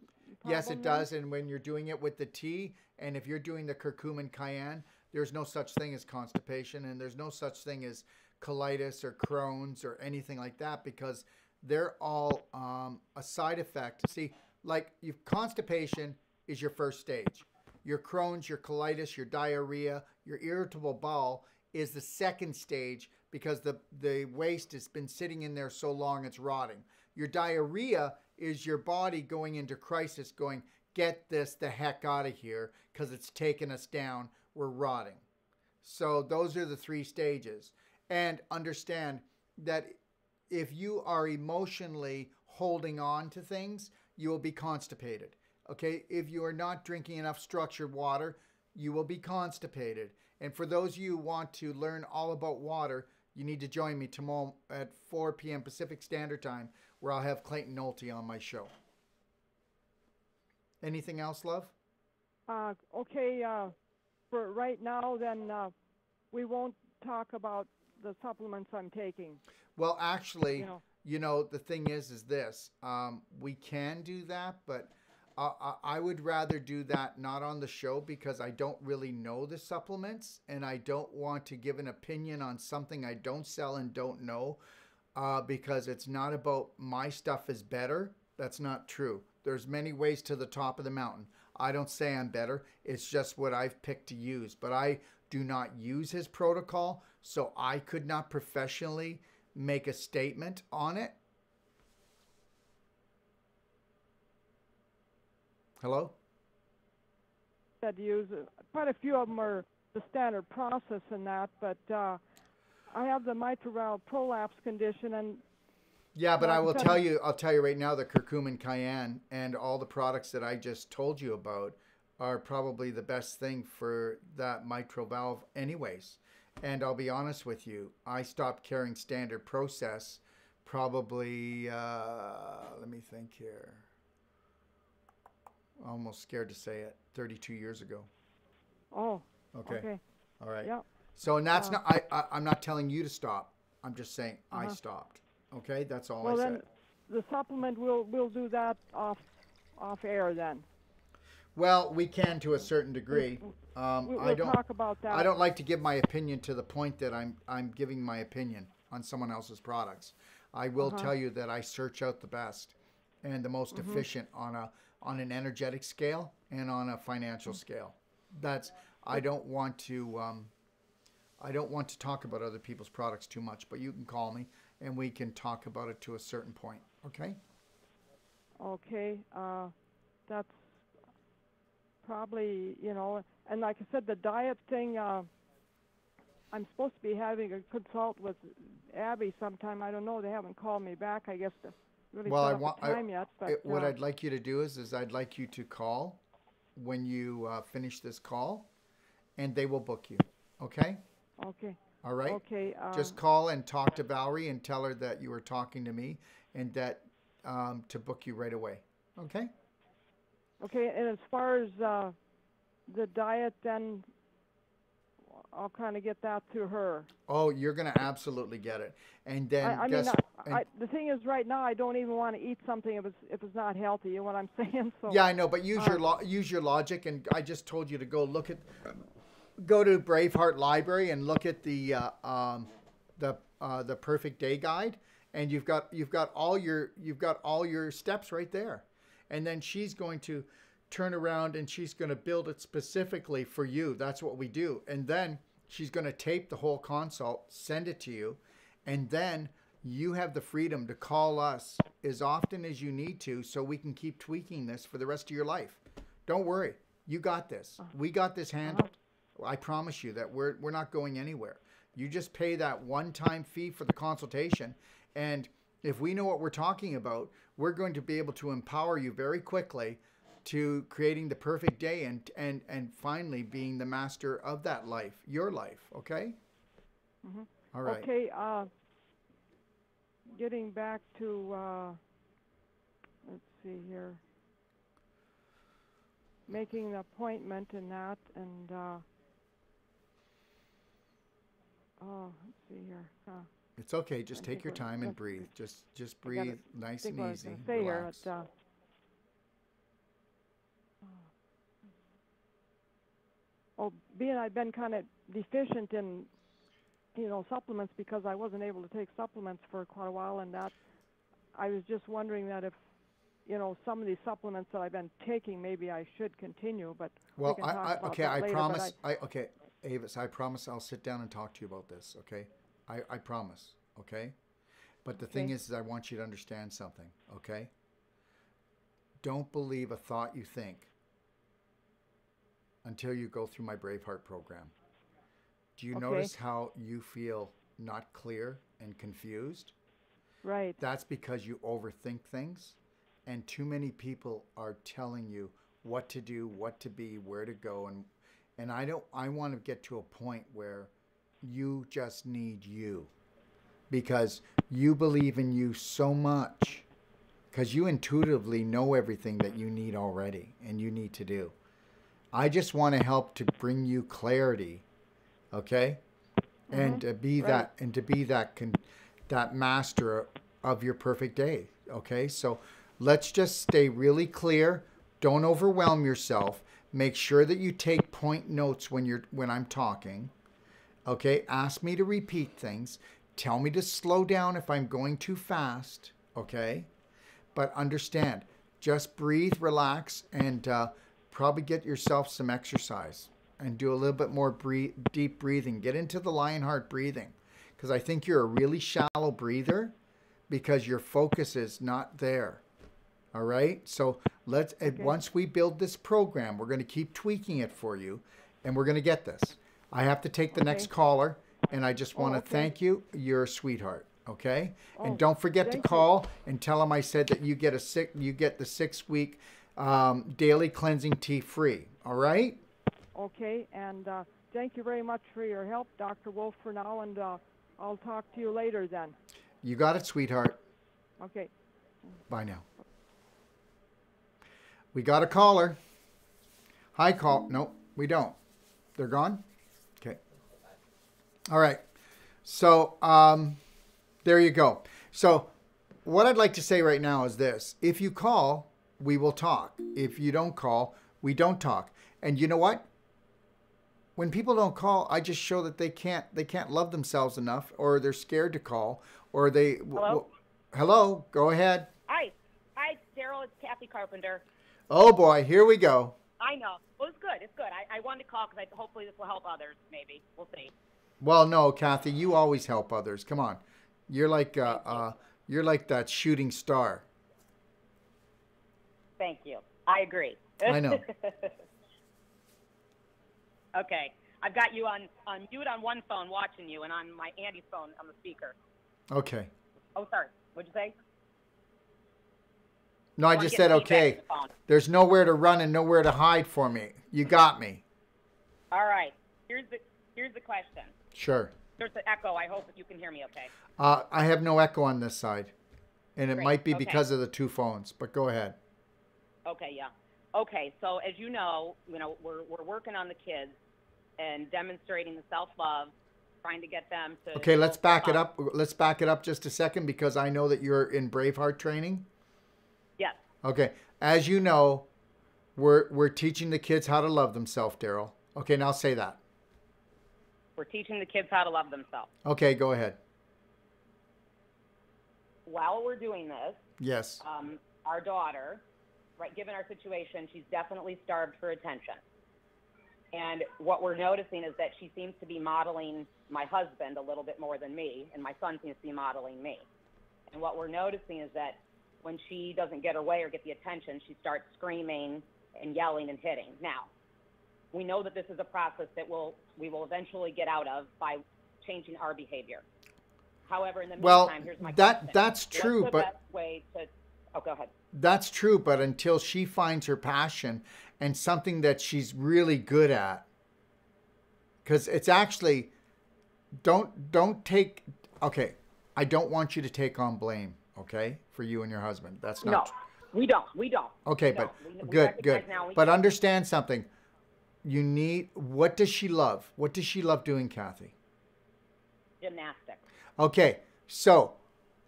Yes, it does. And when you're doing it with the tea, and if you're doing the curcumin cayenne, there's no such thing as constipation, and there's no such thing as colitis or Crohn's or anything like that, because they're all a side effect. See, like constipation is your first stage. Your Crohn's, your colitis, your diarrhea, your irritable bowel is the second stage, because the waste has been sitting in there so long it's rotting. Your diarrhea is your body going into crisis, going, get this the heck out of here because it's taken us down. We're rotting. So those are the 3 stages. And understand that if you are emotionally holding on to things, you will be constipated. Okay? If you are not drinking enough structured water, you will be constipated. And for those of you who want to learn all about water, you need to join me tomorrow at 4 p.m. Pacific Standard Time, where I'll have Clayton Nolte on my show. Anything else, love? Okay, for right now, then we won't talk about the supplements I'm taking. Well, actually, the thing is this. We can do that, but I would rather do that not on the show because I don't really know the supplements and I don't want to give an opinion on something I don't sell and don't know because it's not about my stuff is better. That's not true. There's many ways to the top of the mountain. I don't say I'm better. It's just what I've picked to use. But I do not use his protocol, so I could not professionally make a statement on it. Hello? That use quite a few of them are the standard process in that, but I have the mitral valve prolapse condition, and yeah, but I'll tell you right now that curcumin cayenne and all the products that I just told you about are probably the best thing for that mitral valve anyways. And I'll be honest with you, I stopped carrying standard process probably, let me think here. Almost scared to say it, 32 years ago. Oh, okay. All right. Yeah. So, and that's not, I'm not telling you to stop. I'm just saying I stopped. Okay, that's all I said. Well, then the supplement, we'll do that off air then. Well, we can to a certain degree. We'll talk about that. I don't like to give my opinion to the point that I'm giving my opinion on someone else's products. I will tell you that I search out the best and the most efficient on an energetic scale and on a financial scale. I don't want to talk about other people's products too much, but you can call me and we can talk about it to a certain point. Okay? Okay. That's probably, and like I said, the diet thing, I'm supposed to be having a consult with Abby sometime. I don't know. They haven't called me back, I guess, to really set up a time yet. But what I'd like you to do is I'd like you to call when you finish this call, and they will book you. Okay? Okay. All right? Okay. Just call and talk to Valerie and tell her that you were talking to me and that to book you right away. Okay? Okay, and as far as the diet, then I'll kind of get that to her. Oh, you're going to absolutely get it. And then the thing is, right now, I don't even want to eat something if it's not healthy. You know what I'm saying? So yeah, I know, but use your logic. And I just told you to go go to Braveheart Library and look at the Perfect Day Guide, and you've got all your steps right there. And then she's going to turn around and she's going to build it specifically for you. That's what we do. And then she's going to tape the whole consult, send it to you, and then you have the freedom to call us as often as you need to so we can keep tweaking this for the rest of your life. Don't worry. You got this. We got this handled. I promise you that we're not going anywhere. You just pay that one-time fee for the consultation, and if we know what we're talking about, we're going to be able to empower you very quickly to creating the perfect day and finally being the master of that life, your life, okay? Mm-hmm. All right. Okay, getting back to, let's see here, making an appointment and that, and, let's see here. It's okay. Just take your time and breathe. Just breathe nice and easy. Relax. Being I've been kind of deficient in, supplements because I wasn't able to take supplements for quite a while, and that I was just wondering that if, some of these supplements that I've been taking, maybe I should continue. But well, we can talk about that later, promise. Okay, Avis, I promise I'll sit down and talk to you about this. Okay. I promise, okay? But the thing is I want you to understand something, okay? don't believe a thought you think until you go through my Braveheart program. Do you notice how you feel not clear and confused? Right. That's because you overthink things, and too many people are telling you what to do, what to be, where to go, and I want to get to a point where you just need you, because you believe in you so much, because you intuitively know everything that you need already and you need to do. I just want to help to bring you clarity, okay? And to be that, and to be that master of your perfect day, okay? So let's just stay really clear. Don't overwhelm yourself. Make sure that you take point notes when I'm talking, okay? Ask me to repeat things. Tell me to slow down if I'm going too fast, okay? But understand, just breathe, relax, and probably get yourself some exercise and do a little bit more deep breathing. Get into the Lionheart breathing, because I think you're a really shallow breather because your focus is not there. All right? So once we build this program, we're going to keep tweaking it for you, and we're going to get this. I have to take the next caller, and I just want to thank you. You're a sweetheart. Okay? And don't forget to call and tell them I said that you get the 6-week daily cleansing tea free. All right? Okay, and thank you very much for your help, Dr. Wolfe, for now, and I'll talk to you later then. You got it, sweetheart. Okay. Bye now. We got a caller. Hi, call. No, we don't. They're gone? Okay. All right. So, there you go. So what I'd like to say right now is this. If you call, we will talk. If you don't call, we don't talk. And you know what? When people don't call, I just show that they can't love themselves enough, or they're scared to call, or they... Hello? Hello? Go ahead. Hi, Darrell. It's Kathy Carpenter. Oh, boy. Here we go. I know. Well, it's good. It's good. I wanted to call because hopefully this will help others, maybe. We'll see. Well, no, Kathy, you always help others. Come on. You're like that shooting star. Thank you. I agree. I know. Okay. I've got you on mute on one phone watching you, and on my Andy's phone on the speaker. Okay. Oh, sorry. What'd you say? No, I just said okay. There's nowhere to run and nowhere to hide for me. You got me. All right. Here's the question. Sure. There's an echo. I hope that you can hear me okay. I have no echo on this side, and it Great. might be because of the two phones, but go ahead. Okay, yeah. Okay, so as you know, we're working on the kids and demonstrating the self-love, trying to get them to... Okay, let's back it up. Let's back it up just a second, because I know that you're in Braveheart training. Yes. Okay, as you know, we're teaching the kids how to love themselves, Darrell. Okay, now say that. We're teaching the kids how to love themselves. Okay, go ahead. While we're doing this, yes, our daughter, right, given our situation, she's definitely starved for attention. And what we're noticing is that she seems to be modeling my husband a little bit more than me, and my son seems to be modeling me. And what we're noticing is that when she doesn't get her way or get the attention, she starts screaming and yelling and hitting. Now, we know that this is a process that we will eventually get out of by changing our behavior. However, in the meantime, here's my question. That's true, What's the best way to... Oh, go ahead. That's true, but until she finds her passion and something that she's really good at, because it's actually, don't take, okay, I don't want you to take on blame, okay, for you and your husband. That's not true. We don't. Okay, but good. But understand something. What does she love? What does she love doing, Kathy? Gymnastics. Okay, so,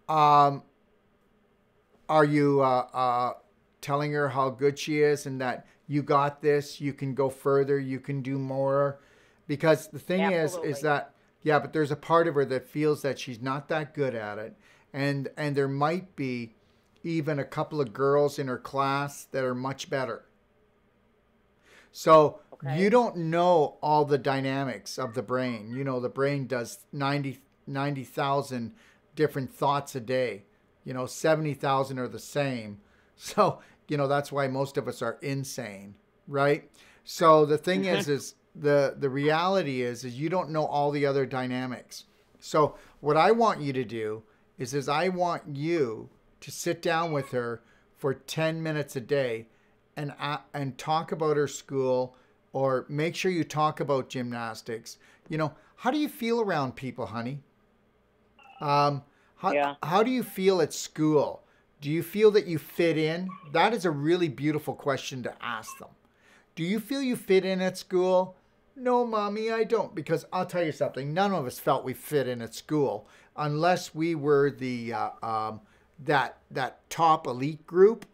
are you telling her how good she is and that you got this, you can go further, you can do more? Because the thing is that, yeah, but there's a part of her that feels that she's not that good at it. And there might be even a couple of girls in her class that are much better. So you don't know all the dynamics of the brain. You know, the brain does 90,000 different thoughts a day. 70,000 are the same. So, you know, that's why most of us are insane, right? So the thing is the reality is you don't know all the other dynamics. So what I want you to do is I want you to sit down with her for 10 minutes a day and talk about her school, or make sure you talk about gymnastics. You know, how do you feel around people, honey? How do you feel at school? Do you feel that you fit in? That is a really beautiful question to ask them. Do you feel you fit in at school? No, mommy, I don't. Because I'll tell you something. None of us felt we fit in at school unless we were the that top elite group.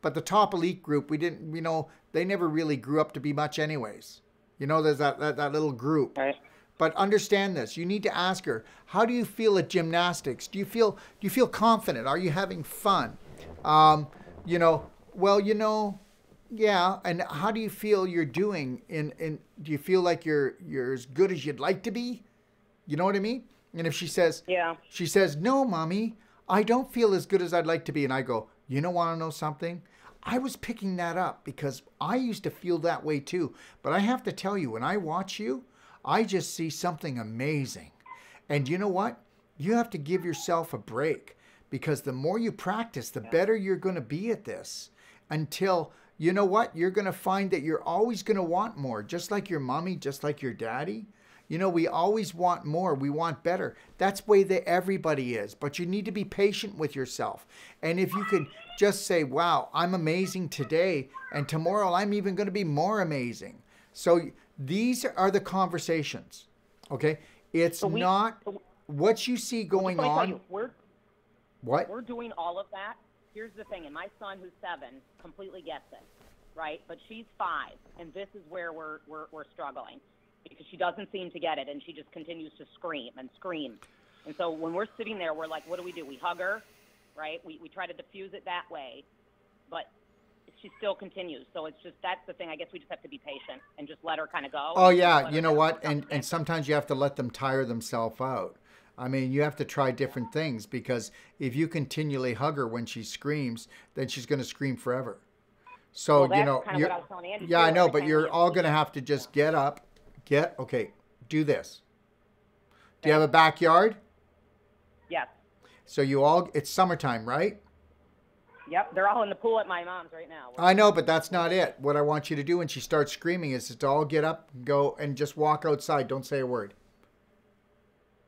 But the top elite group, we didn't, you know, they never really grew up to be much anyways. You know, there's that little group. Right. But understand this. You need to ask her, how do you feel at gymnastics? Do you feel confident? Are you having fun? You know, well, you know, yeah. And how do you feel you're doing do you feel like you're as good as you'd like to be? You know what I mean? And if she says, no, mommy, I don't feel as good as I'd like to be. And I go, you don't want to know something? I was picking that up because I used to feel that way too. But I have to tell you, when I watch you, I just see something amazing. And you know what? You have to give yourself a break, because the more you practice, the better you're going to be at this, until, you know what? You're going to find that you're always going to want more, just like your mommy, just like your daddy. You know, we always want more. We want better. That's the way that everybody is. But you need to be patient with yourself. And if you could just say, wow, I'm amazing today, and tomorrow I'm even going to be more amazing. So these are the conversations, okay? It's not what you see going on. We're doing all of that. Here's the thing, and my son, who's 7, completely gets it, right? But she's 5, and this is where we're struggling, because she doesn't seem to get it, and she just continues to scream and scream. And so when we're sitting there, we're like, what do? We hug her, right? We try to diffuse it that way, but she still continues. So it's just, that's the thing. I guess we just have to be patient and just let her kind of go. Oh, yeah. You know what? And sometimes you have to let them tire themselves out. I mean, you have to try different things, because if you continually hug her when she screams, then she's going to scream forever. So, well, you know, kind of what I was telling Andy yeah, too, I know, but you're all going to have to just get up, okay, do this. Do you have a backyard? Yes. So it's summertime, right? Yep, they're all in the pool at my mom's right now. I know, but that's not it. What I want you to do when she starts screaming is to all get up, go, and just walk outside. Don't say a word.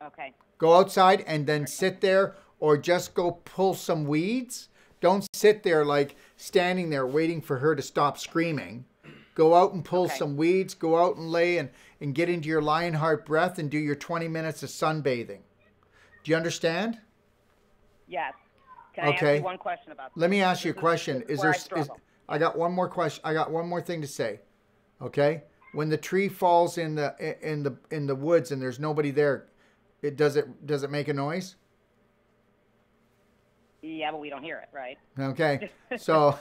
Okay. Go outside and then sit there, or just go pull some weeds. Don't sit there like standing there waiting for her to stop screaming. Go out and pull some weeds. Go out and lay and get into your Lionheart breath and do your 20 minutes of sunbathing. Do you understand? Yes. Can I ask you one question about this? Let me ask you a question. I got one more question. I got one more thing to say. Okay? When the tree falls in the woods and there's nobody there, does it make a noise? Yeah, but we don't hear it, right? Okay. So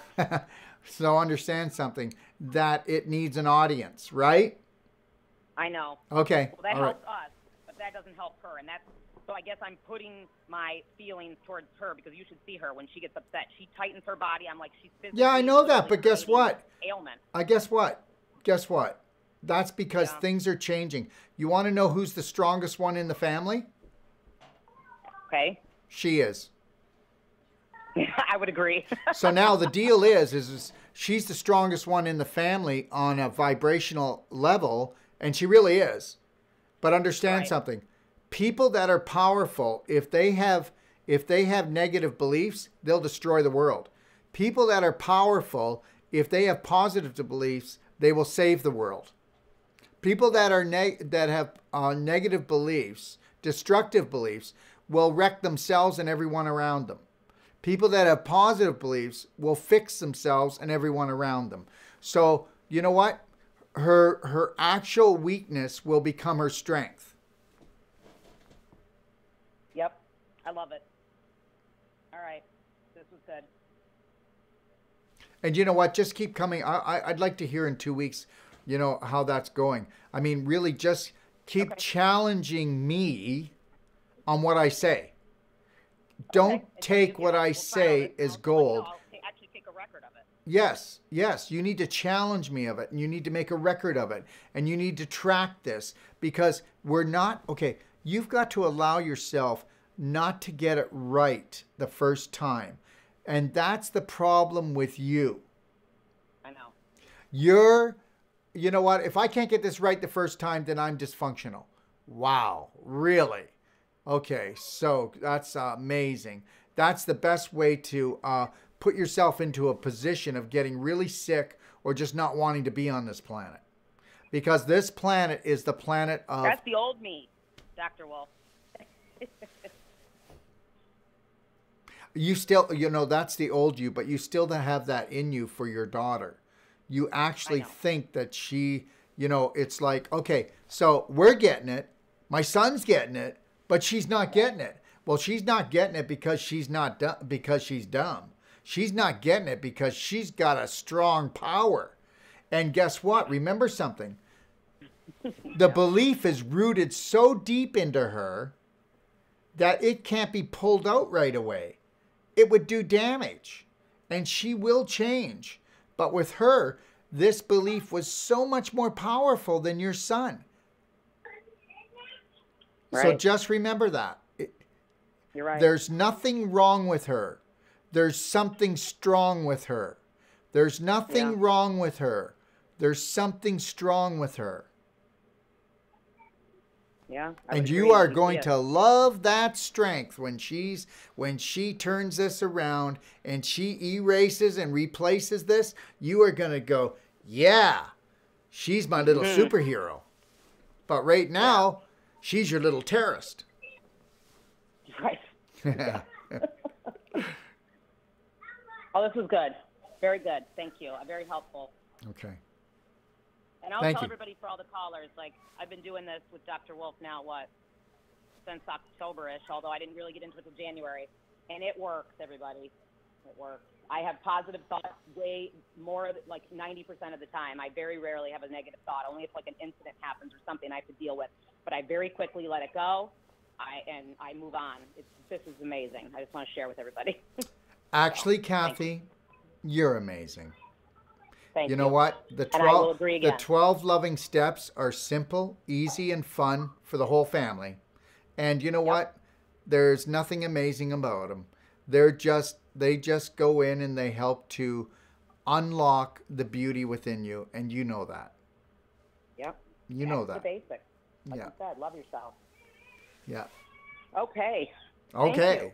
understand something, that it needs an audience, right? I know. Okay. Well, that helps us, but that doesn't help her, and so I guess I'm putting my feelings towards her, because you should see her when she gets upset. She tightens her body. I'm like, she's physically. Yeah, I know that, but guess what? Ailment. Guess what? That's because things are changing. You want to know who's the strongest one in the family? Okay. She is. I would agree. So now the deal is she's the strongest one in the family on a vibrational level, and she really is. But understand something. People that are powerful, if they have negative beliefs, they'll destroy the world. People that are powerful, if they have positive beliefs, they will save the world. People that are that have negative beliefs, destructive beliefs, will wreck themselves and everyone around them. People that have positive beliefs will fix themselves and everyone around them. So, you know what? Her actual weakness will become her strength. Yep. I love it. All right. This was good. And you know what? Just keep coming. I'd like to hear in 2 weeks, you know, how that's going. I mean, really just keep challenging me on what I say. Don't take what I say as gold. I'll actually take a record of it. Yes, yes. You need to challenge me of it, and you need to make a record of it, and you need to track this, because we're not, okay, you've got to allow yourself not to get it right the first time. And that's the problem with you. I know. You know what? If I can't get this right the first time, then I'm dysfunctional. Wow, really? Okay, so that's amazing. That's the best way to put yourself into a position of getting really sick or just not wanting to be on this planet. Because this planet is the planet of... That's the old me, Dr. Wolfe. You still, that's the old you, but you still have that in you for your daughter. You actually think that she, it's like, okay, so we're getting it. My son's getting it, but she's not getting it. Well, she's not getting it because she's dumb. She's not getting it because she's got a strong power. And guess what? Remember something. The belief is rooted so deep into her that it can't be pulled out right away. It would do damage, and she will change. But with her, this belief was so much more powerful than your son. Right. So just remember that. You're right. There's nothing wrong with her. There's something strong with her. There's nothing wrong with her. There's something strong with her. Yeah. And you are going to love that strength when she turns this around and she erases and replaces this. You are going to go, yeah, she's my little superhero. But right now, she's your little terrorist. Right. Oh, this was good. Very good. Thank you. Very helpful. Okay. And I'll tell everybody, for all the callers, like, I've been doing this with Dr. Wolfe now, since October-ish, although I didn't really get into it until January. And it works, everybody. It works. I have positive thoughts way more, like 90% of the time. I very rarely have a negative thought, only if like an incident happens or something I have to deal with. But I very quickly let it go, and I move on. This is amazing. I just want to share with everybody. Actually, Kathy, you're amazing. Thank you. You know what? The 12 loving steps are simple, easy, and fun for the whole family. And you know what? There's nothing amazing about them. They just go in and they help to unlock the beauty within you, and you know that. Yep. You know that. The basics. Like you said, love yourself. Yeah. Okay. Okay.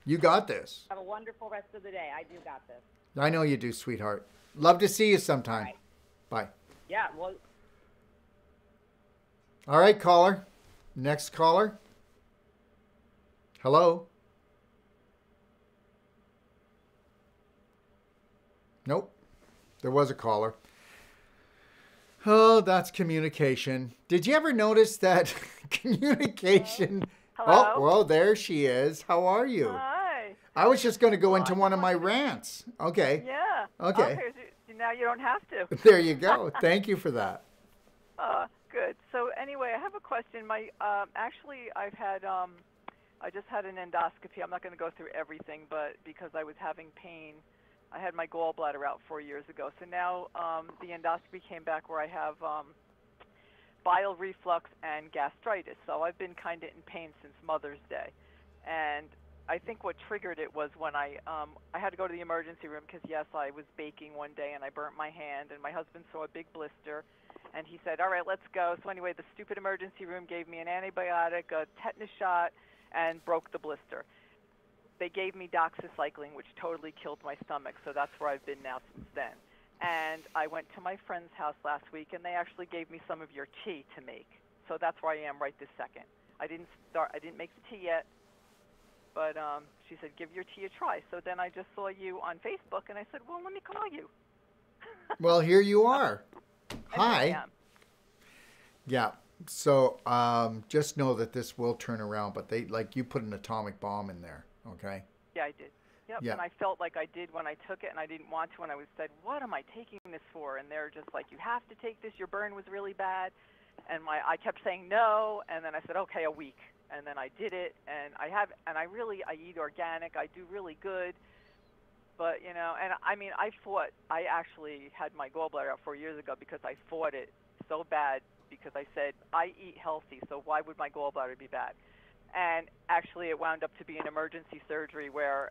You got this. Have a wonderful rest of the day. I do got this. I know you do, sweetheart. Love to see you sometime. Right. Bye. Yeah, well. All right, caller. Next caller. Hello. Nope. There was a caller. Oh, that's communication. Did you ever notice that communication? Hello? Oh, well, there she is. How are you? Hi. I was just going to go into one of my rants. Okay. Yeah. Okay. So now you don't have to. There you go. Thank you for that. Good. So anyway, I have a question. Actually, I've had I just had an endoscopy. I'm not going to go through everything, but because I was having pain, I had my gallbladder out 4 years ago. So now the endoscopy came back where I have bile reflux and gastritis. So I've been kind of in pain since Mother's Day. And I think what triggered it was when I had to go to the emergency room because, yes, I was baking one day and I burnt my hand, and my husband saw a big blister, and he said, all right, let's go. So anyway, the stupid emergency room gave me an antibiotic, a tetanus shot, and broke the blister. They gave me doxycycline, which totally killed my stomach, so that's where I've been now since then. And I went to my friend's house last week, and they actually gave me some of your tea to make. So that's where I am right this second. I didn't make the tea yet, but she said, give your tea a try. So then I just saw you on Facebook, and I said, well, let me call you. Well, here you are. Hi. Yeah. So just know that this will turn around, but you put an atomic bomb in there. Okay. Yeah, I did. Yep. Yeah. And I felt like I did when I took it, and I didn't want to. And I said, what am I taking this for? And they're just like, you have to take this. Your burn was really bad. And I kept saying no. And then I said, okay, a week. And then I did it. And I eat organic. I do really good. But, you know, and I mean, I actually had my gallbladder out 4 years ago because I fought it so bad because I said, I eat healthy, so why would my gallbladder be bad? And actually it wound up to be an emergency surgery where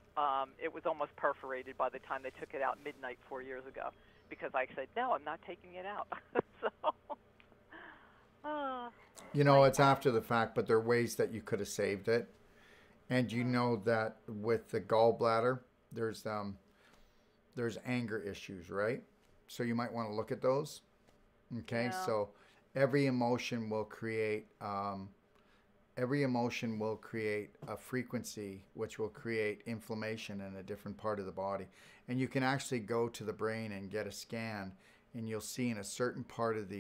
it was almost perforated by the time they took it out midnight 4 years ago because I said, no, I'm not taking it out. So, you know, it's after the fact, but there are ways that you could have saved it. And you know that with the gallbladder, there's anger issues, right? So you might want to look at those. Okay, Yeah. so every emotion will create a frequency which will create inflammation in a different part of the body. And you can actually go to the brain and get a scan, and you'll see in a certain part of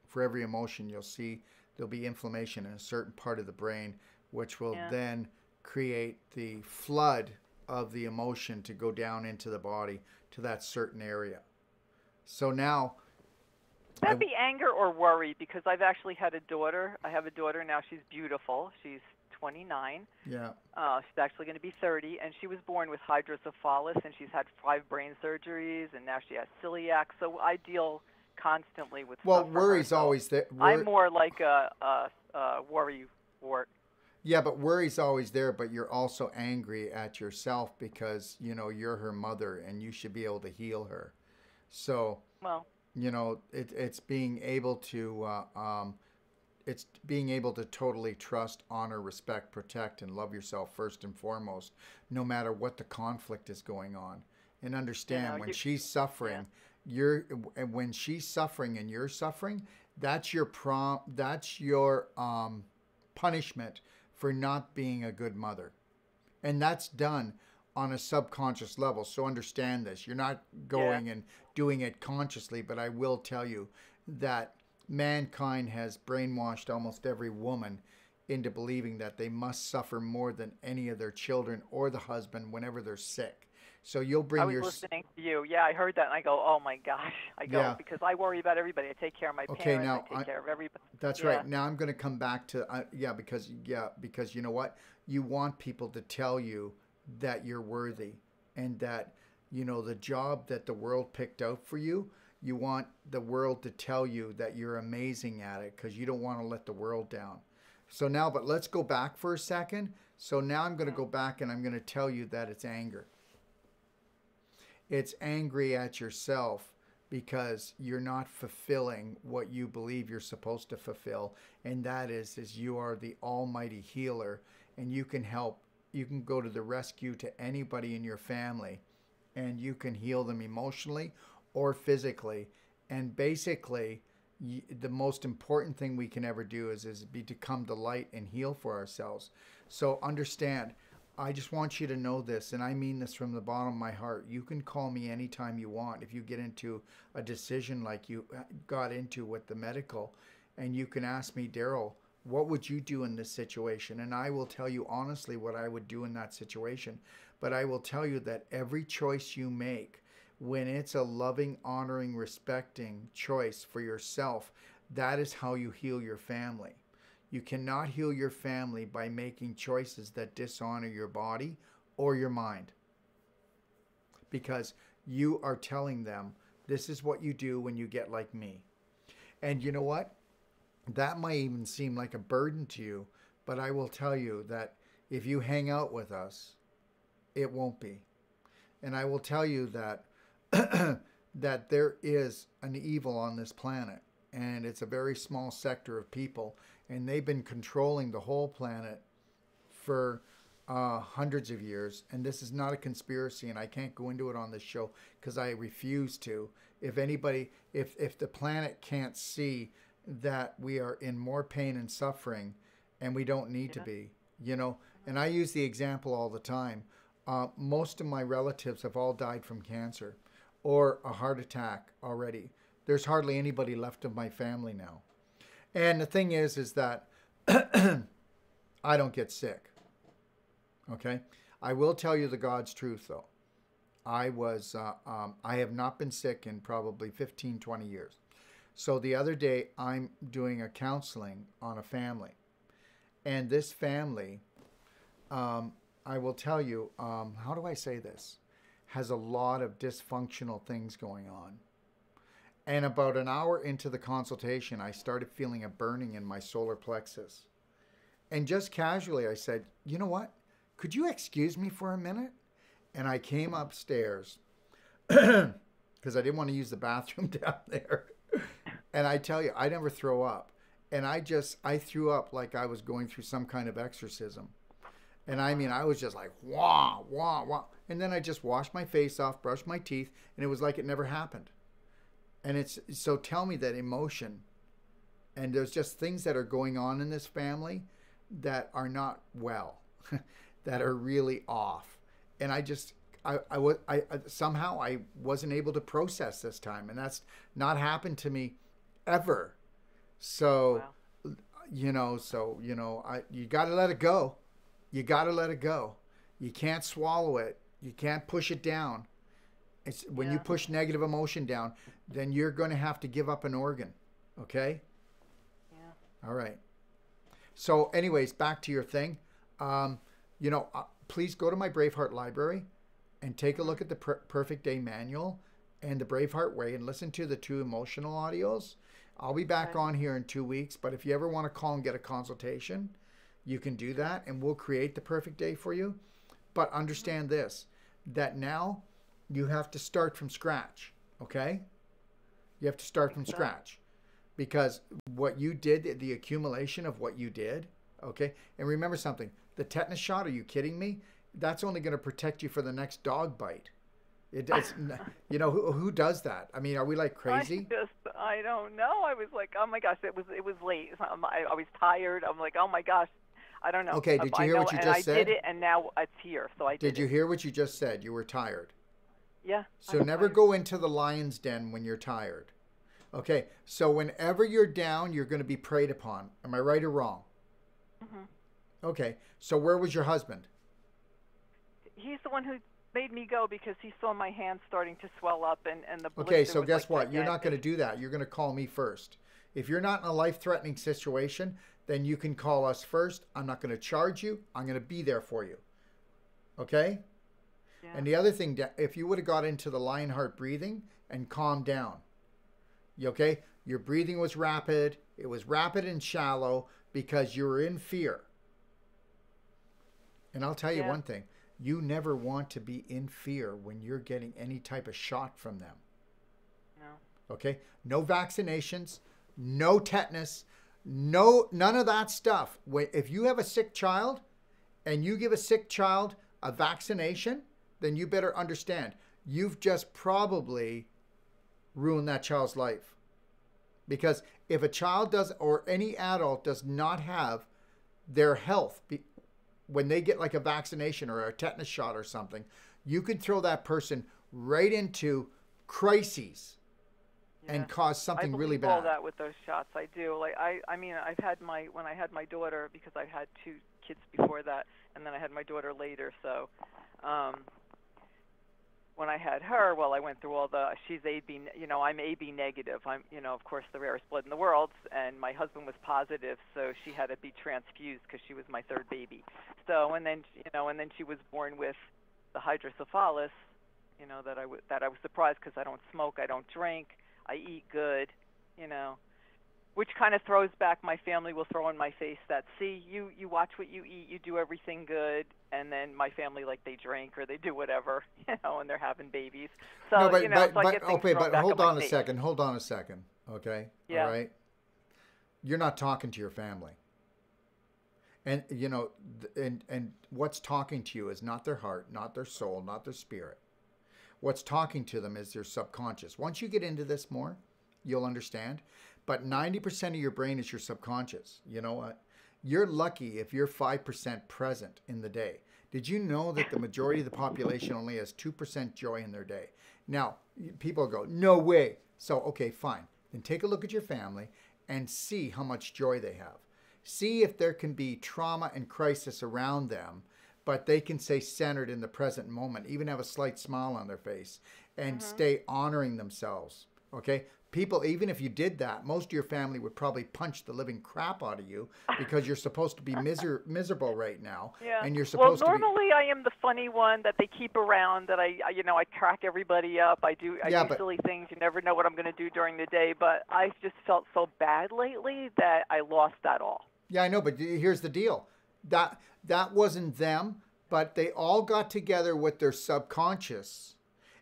for every emotion, you'll see there'll be inflammation in a certain part of the brain, which will then create the flood of the emotion to go down into the body to that certain area. So now... Would that be anger or worry? Because I've actually had a daughter. I have a daughter now. She's beautiful. She's 29. Yeah. She's actually going to be 30, and she was born with hydrocephalus, and she's had 5 brain surgeries, and now she has celiac. So I deal constantly with stuff. Well, worry's always there. I'm more like a worry wart. Yeah, but worry's always there, but you're also angry at yourself because, you know, you're her mother and you should be able to heal her. So, well, you know, it's being able to totally trust, honor, respect, protect, and love yourself first and foremost, no matter what the conflict is going on. And understand when she's suffering, when she's suffering and you're suffering, that's your punishment for not being a good mother. And that's done on a subconscious level. So understand this. You're not going and doing it consciously, but I will tell you that mankind has brainwashed almost every woman into believing that they must suffer more than any of their children or the husband whenever they're sick. So you'll bring I was listening to you. Yeah, I heard that, and I go, oh, my gosh. I go, because I worry about everybody. I take care of my parents. Now, I take care of everybody. That's right. Now I'm going to come back to, because you know what? You want people to tell you that you're worthy and that, you know, the job that the world picked out for you, you want the world to tell you that you're amazing at it because you don't want to let the world down. So now, but let's go back for a second. So now I'm going to go back and I'm going to tell you that it's anger. It's angry at yourself because you're not fulfilling what you believe you're supposed to fulfill. And that is you are the almighty healer and you can help. You can go to the rescue to anybody in your family and you can heal them emotionally or physically. And basically, the most important thing we can ever do is to come to light and heal for ourselves. So understand, I just want you to know this, and I mean this from the bottom of my heart. You can call me anytime you want if you get into a decision like you got into with the medical, and you can ask me, Darrell, what would you do in this situation? And I will tell you honestly what I would do in that situation. But I will tell you that every choice you make, when it's a loving, honoring, respecting choice for yourself, that is how you heal your family. You cannot heal your family by making choices that dishonor your body or your mind. Because you are telling them, this is what you do when you get like me. And you know what? That might even seem like a burden to you, but I will tell you that if you hang out with us, it won't be. And I will tell you that that there is an evil on this planet, and it's a very small sector of people, and they've been controlling the whole planet for hundreds of years. And this is not a conspiracy, and I can't go into it on this show because I refuse to. If the planet can't see that we are in more pain and suffering, and we don't need to be, you know. And I use the example all the time. Most of my relatives have all died from cancer or a heart attack already. There's hardly anybody left of my family now. And the thing is that I don't get sick. Okay? I will tell you the God's truth, though. I have not been sick in probably 15, 20 years. So the other day, I'm doing a counseling on a family. And this family, I will tell you, how do I say this? has a lot of dysfunctional things going on. And about an hour into the consultation, I started feeling a burning in my solar plexus. And just casually, I said, you know what? Could you excuse me for a minute? And I came upstairs because I didn't want to use the bathroom down there. And I tell you, I never throw up. And I threw up like I was going through some kind of exorcism. And I mean, I was just like, wah, wah, wah. And then I just washed my face off, brushed my teeth, and it was like it never happened. And so tell me that emotion, and there's just things that are going on in this family that are not well, that are really off. And somehow I wasn't able to process this time, and that's not happened to me ever. So, wow. You got to let it go. You got to let it go. You can't swallow it. You can't push it down. When you push negative emotion down, then you're going to have to give up an organ. Okay? Yeah. All right. So anyways, back to your thing. Please go to my Braveheart library and take a look at the Perfect Day Manual and the Braveheart Way and listen to the 2 emotional audios. I'll be back on here in 2 weeks, but if you ever want to call and get a consultation, you can do that, and we'll create the perfect day for you. But understand this, that now you have to start from scratch, okay? You have to start from scratch, because what you did, the accumulation of what you did, okay? And remember something, the tetanus shot, are you kidding me? That's only going to protect you for the next dog bite. It's, who does that? I mean, are we like crazy? I don't know. I was like, oh my gosh, it was late. I was tired. I'm like, oh my gosh, I don't know. Okay, did you hear what you just said? I did it, and now it's here, so I did it. Did you hear what you just said? You were tired. Yeah. So never go into the lion's den when you're tired. Okay, so whenever you're down, you're going to be preyed upon. Am I right or wrong? Mm-hmm. Okay, so where was your husband? He's the one who made me go because he saw my hands starting to swell up and the blister. Okay, so was guess like what? gigantic. You're not going to do that. You're going to call me first. If you're not in a life-threatening situation, then you can call us first. I'm not going to charge you. I'm going to be there for you. Okay? Yeah. And the other thing, if you would have got into the Lionheart breathing and calmed down, okay? Your breathing was rapid. It was rapid and shallow because you were in fear. And I'll tell you one thing. You never want to be in fear when you're getting any type of shot from them. No. Okay? No vaccinations, no tetanus, none of that stuff. If you have a sick child and you give a sick child a vaccination, then you better understand you've just probably ruined that child's life. Because if a child does, or any adult does not have their health, when they get like a vaccination or a tetanus shot or something, you can throw that person right into crises and cause something really bad. I believe all that with those shots. I do. Like I mean, when I had my daughter, because I had 2 kids before that, and then I had my daughter later. So when I had her, well, I went through all she's AB, I'm AB negative. I'm, of course, the rarest blood in the world, and my husband was positive, so she had to be transfused because she was my 3rd baby. So, and then she was born with the hydrocephalus, that I was surprised because I don't smoke, I don't drink, I eat good, which kind of throws back, my family will throw in my face that, see, you watch what you eat, you do everything good, and then my family, like, they drink or they do whatever, and they're having babies. So, no, but, so but I get things okay, thrown but back hold on on my a face. second, okay? Yeah. All right? You're not talking to your family. And, and what's talking to you is not their heart, not their soul, not their spirit. What's talking to them is their subconscious. Once you get into this more, you'll understand. But 90% of your brain is your subconscious. You know what? You're lucky if you're 5% present in the day. Did you know that the majority of the population only has 2% joy in their day? Now, people go, no way. So, okay, fine. Then take a look at your family and see how much joy they have. See if there can be trauma and crisis around them, but they can stay centered in the present moment, even have a slight smile on their face, and stay honoring themselves. Okay? people, even if you did that, most of your family would probably punch the living crap out of you because you're supposed to be miserable right now. Yeah. And you're supposed well, normally I am the funny one that they keep around, that I crack everybody up. I do silly things. You never know what I'm going to do during the day. But I just felt so bad lately that I lost that all. Yeah, I know. But here's the deal. That wasn't them, but they all got together with their subconscious.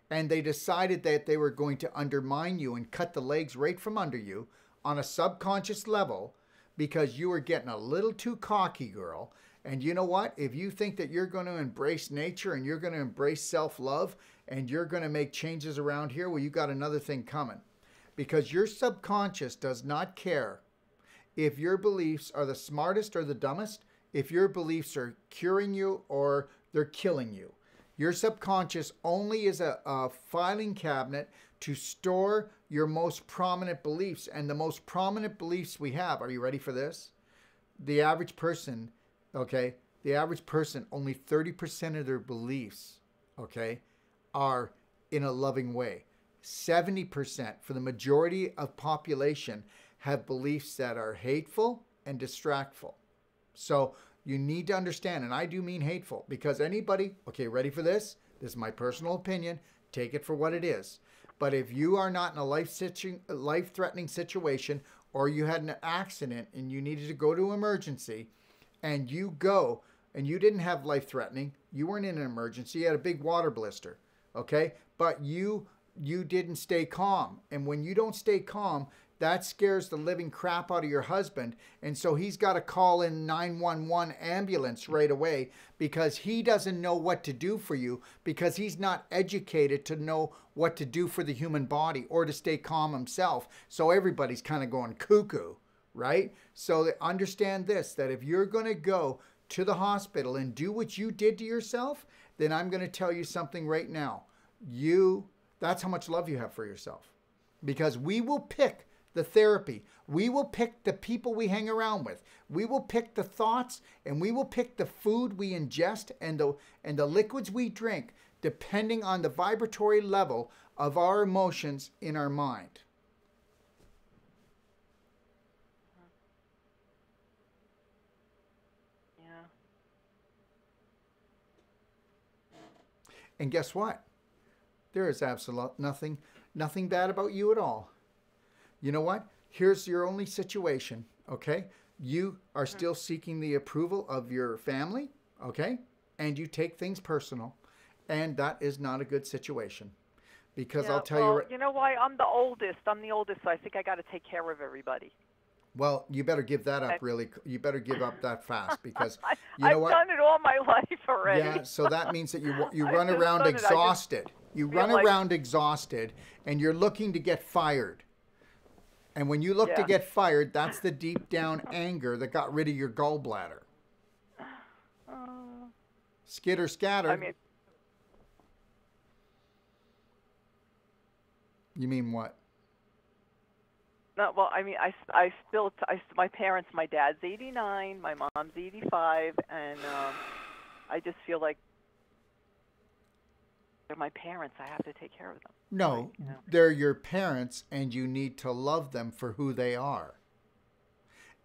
And they decided that they were going to undermine you and cut the legs right from under you on a subconscious level because you were getting a little too cocky, girl. And you know what? If you think that you're going to embrace nature and you're going to embrace self-love and you're going to make changes around here, well, you got another thing coming. Because your subconscious does not care if your beliefs are the smartest or the dumbest, if your beliefs are curing you or they're killing you. Your subconscious only is a filing cabinet to store your most prominent beliefs. And the most prominent beliefs we have, are you ready for this? The average person, okay, only 30% of their beliefs, okay, are in a loving way. 70% for the majority of population have beliefs that are hateful and distractful. So you need to understand, and I do mean hateful, because anybody, okay, ready for this? This is my personal opinion. Take it for what it is. But if you are not in a life-threatening situation, or you had an accident and you needed to go to emergency, and you go, and you didn't have life-threatening, you weren't in an emergency, you had a big water blister, okay? But you didn't stay calm. And when you don't stay calm, that scares the living crap out of your husband. And so he's got to call in 911 ambulance right away because he doesn't know what to do for you, because he's not educated to know what to do for the human body or to stay calm himself. So everybody's kind of going cuckoo, right? So understand this, that if you're going to go to the hospital and do what you did to yourself, then I'm going to tell you something right now. That's how much love you have for yourself. Because we will pick the therapy. We will pick the people we hang around with. We will pick the thoughts, and we will pick the food we ingest and the liquids we drink, depending on the vibratory level of our emotions in our mind. Yeah. And guess what? There is absolutely nothing bad about you at all. You know what? Here's your only situation, okay? You are still seeking the approval of your family, okay? And you take things personal, and that is not a good situation. Because I'll tell you... You know why? I'm the oldest, so I think I got to take care of everybody. Well, you better give that up you better give up that fast, because you know what? I've done it all my life already. Yeah, so that means that you run around exhausted. You run around exhausted, and you're looking to get fired. And when you look to get fired, that's the deep down anger that got rid of your gallbladder. Skitter scatter. I mean, you mean what? No, well, I mean, my parents, my dad's 89, my mom's 85, and I just feel like they're my parents. I have to take care of them. No, they're your parents, and you need to love them for who they are.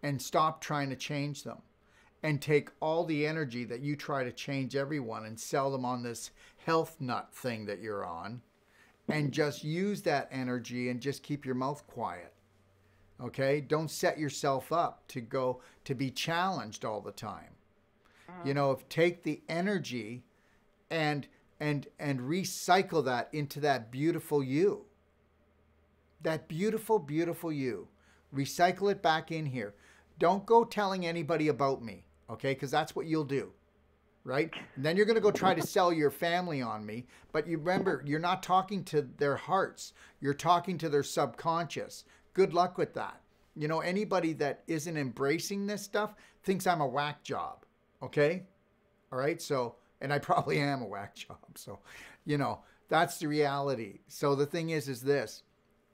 And stop trying to change them. And take all the energy that you try to change everyone and sell them on this health nut thing that you're on. And just use that energy and just keep your mouth quiet. Okay? Don't set yourself up to be challenged all the time. You know, take the energy and recycle that into that beautiful you. That beautiful, beautiful you. Recycle it back in here. Don't go telling anybody about me, okay? Because that's what you'll do, right? And then you're going to go try to sell your family on me. But you remember, you're not talking to their hearts. You're talking to their subconscious. Good luck with that. You know, anybody that isn't embracing this stuff thinks I'm a whack job, okay? All right, so... And I probably am a whack job. So, you know, that's the reality. So the thing is this.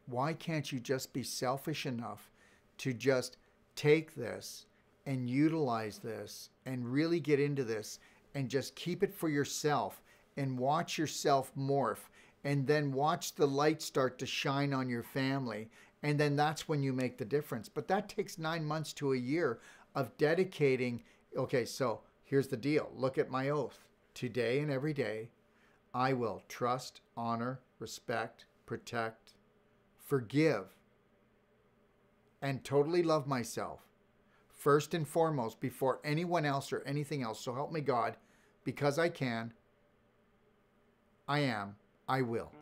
Why can't you just be selfish enough to just take this and utilize this and really get into this and just keep it for yourself and watch yourself morph and then watch the light start to shine on your family. And then that's when you make the difference. But that takes 9 months to a year of dedicating. Okay, so here's the deal. Look at my oath. Today and every day, I will trust, honor, respect, protect, forgive, and totally love myself first and foremost before anyone else or anything else. So help me God, because I can, I am, I will.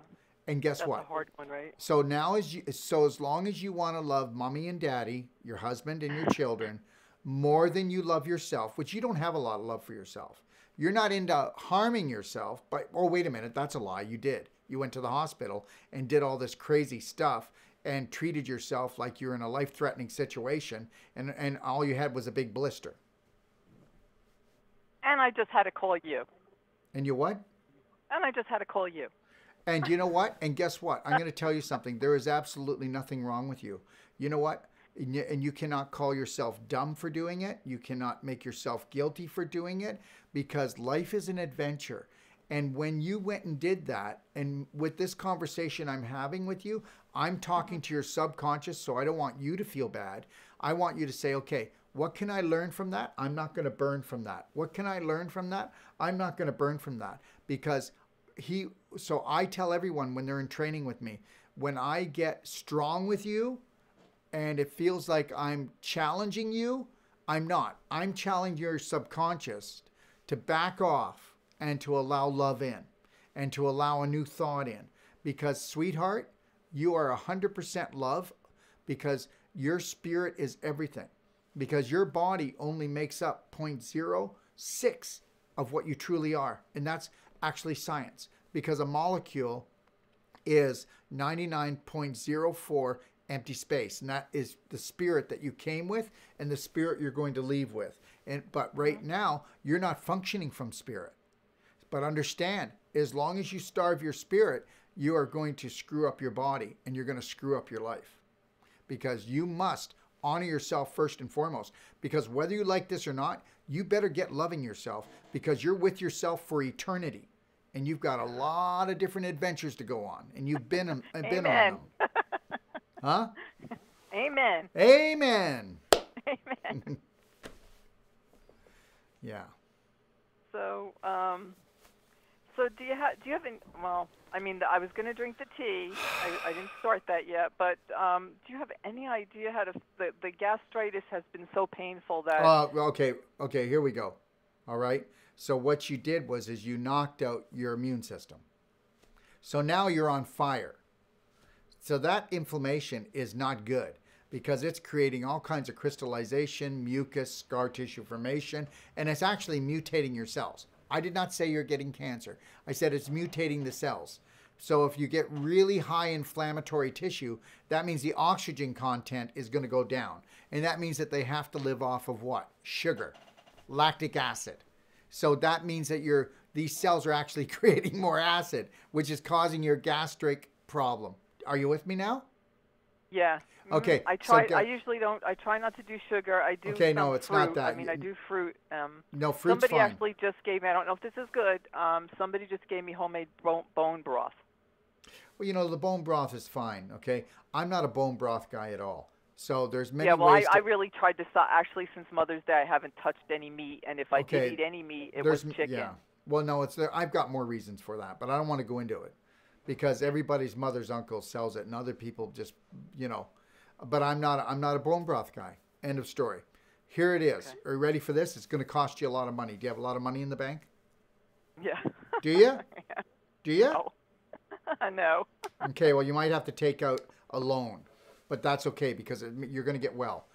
And guess what? That's a hard one, right? So now as long as you want to love mommy and daddy, your husband and your children, more than you love yourself, which you don't have a lot of love for yourself. You're not into harming yourself, but, oh, wait a minute, that's a lie. You did. You went to the hospital and did all this crazy stuff and treated yourself like you're in a life-threatening situation, and all you had was a big blister. And I just had to call you. And you what? And I just had to call you. And you know what? And guess what? I'm going to tell you something. There is absolutely nothing wrong with you. You know what? And you cannot call yourself dumb for doing it. You cannot make yourself guilty for doing it, because life is an adventure. And when you went and did that, and with this conversation I'm having with you, I'm talking to your subconscious, so I don't want you to feel bad. I want you to say, okay, what can I learn from that? I'm not going to burn from that. What can I learn from that? I'm not going to burn from that. Because so I tell everyone when they're in training with me, when I get strong with you and it feels like I'm challenging you, I'm not. I'm challenging your subconscious to back off and to allow love in and to allow a new thought in. Because, sweetheart, you are 100% love, because your spirit is everything. Because your body only makes up 0.06 of what you truly are. And that's actually science, because a molecule is 99.04 empty space, and that is the spirit that you came with and the spirit you're going to leave with. But right now you're not functioning from spirit. But understand, as long as you starve your spirit, you are going to screw up your body, and you're going to screw up your life, because you must honor yourself first and foremost. Because whether you like this or not, you better get loving yourself, because you're with yourself for eternity. And you've got a lot of different adventures to go on. And you've been on them. Huh? Amen. Amen. Amen. Yeah. So, so do you have any, well, I mean, I was going to drink the tea. I didn't start that yet. But do you have any idea how to, the gastritis has been so painful that. Okay, here we go. All right. So what you did is you knocked out your immune system. So now you're on fire. So that inflammation is not good, because it's creating all kinds of crystallization, mucus, scar tissue formation, and it's actually mutating your cells. I did not say you're getting cancer. I said it's mutating the cells. So if you get really high inflammatory tissue, that means the oxygen content is going to go down. And that means that they have to live off of what? Sugar, lactic acid. So that means that these cells are actually creating more acid, which is causing your gastric problem. Are you with me now? Yeah. Okay. I try. I usually don't. I try not to do sugar. I do. Okay. Some No, it's fruit. not that. I mean, I do fruit. No, fruit's somebody fine. actually just gave me. I don't know if this is good. Somebody just gave me homemade bone broth. Well, you know, the bone broth is fine. Okay. I'm not a bone broth guy at all. So there's many. Yeah. Well, ways I really tried to stop. Actually, since Mother's Day, I haven't touched any meat, and if I did eat any meat, it was chicken. Yeah. Well, no, it's there. I've got more reasons for that, but I don't want to go into it, because everybody's mother's uncle sells it, and other people just, you know. But I'm not a bone broth guy. End of story. Here it is. Okay. Are you ready for this? It's going to cost you a lot of money. Do you have a lot of money in the bank? Yeah. Do you? Yeah. Do you? No. No. Okay, well, you might have to take out a loan, but that's okay, because you're going to get well.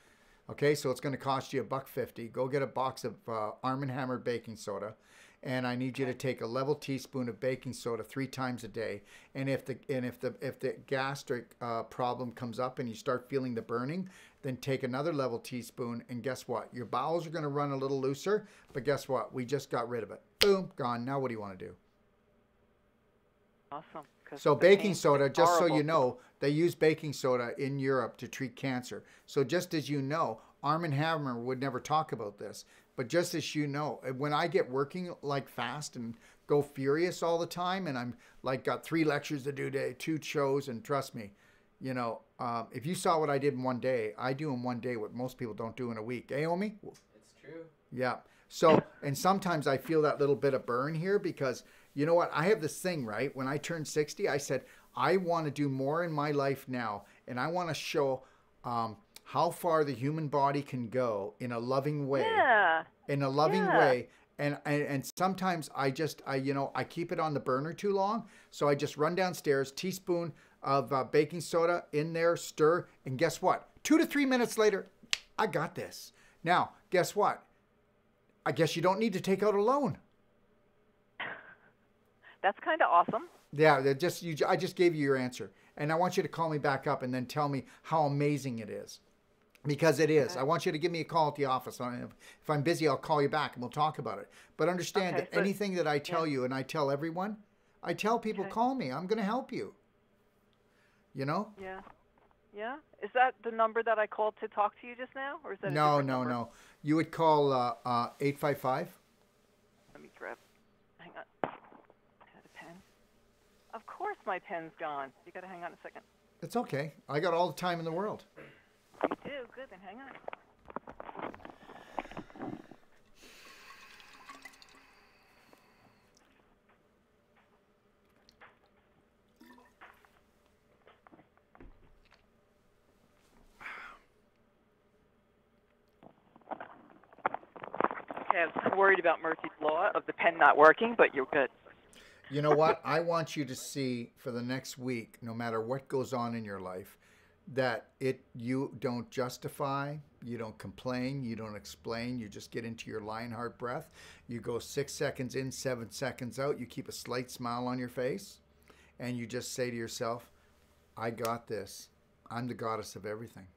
Okay, so it's going to cost you $1.50. Go get a box of Arm & Hammer baking soda. And I need you to take a level teaspoon of baking soda 3 times a day. And if the gastric problem comes up and you start feeling the burning, then take another level teaspoon. And guess what? Your bowels are going to run a little looser. But guess what? We just got rid of it. Boom, gone. Now what do you want to do? Awesome. So baking soda, just so you know, they use baking soda in Europe to treat cancer. So just as you know, Arm & Hammer would never talk about this. But just as you know, when I get working like fast and go furious all the time, and I'm like got 3 lectures to do today, 2 shows, and trust me, you know, if you saw what I did in one day, I do in one day what most people don't do in a week. Eh, Omi? It's true. Yeah. So, and sometimes I feel that little bit of burn here because, you know what, I have this thing, right? When I turned 60, I said, I want to do more in my life now, and I want to show how far the human body can go in a loving way. Yeah. In a loving way. And sometimes I keep it on the burner too long. So I just run downstairs, teaspoon of baking soda in there, stir, and guess what? 2 to 3 minutes later, I got this. Now, guess what? I guess you don't need to take out a loan. That's kind of awesome. Yeah, I just gave you your answer. And I want you to call me back up and then tell me how amazing it is. Because it is. Okay. I want you to give me a call at the office. If I'm busy, I'll call you back and we'll talk about it. But understand that anything that I tell you and I tell everyone, I tell people, call me. I'm going to help you. You know? Yeah. Yeah? Is that the number that I called to talk to you just now? Or is that No. You would call 855. Let me grab. Hang on. I had a pen. Of course my pen's gone. You got to hang on a second. It's okay. I got all the time in the world. You do? Good, then hang on. Okay, I was worried about Murphy's Law of the pen not working, but you're good. You know what? I want you to see for the next week, no matter what goes on in your life, that you don't justify, you don't complain, you don't explain, you just get into your Lionheart breath. You go 6 seconds in, 7 seconds out, you keep a slight smile on your face, and you just say to yourself, I got this. I'm the goddess of everything.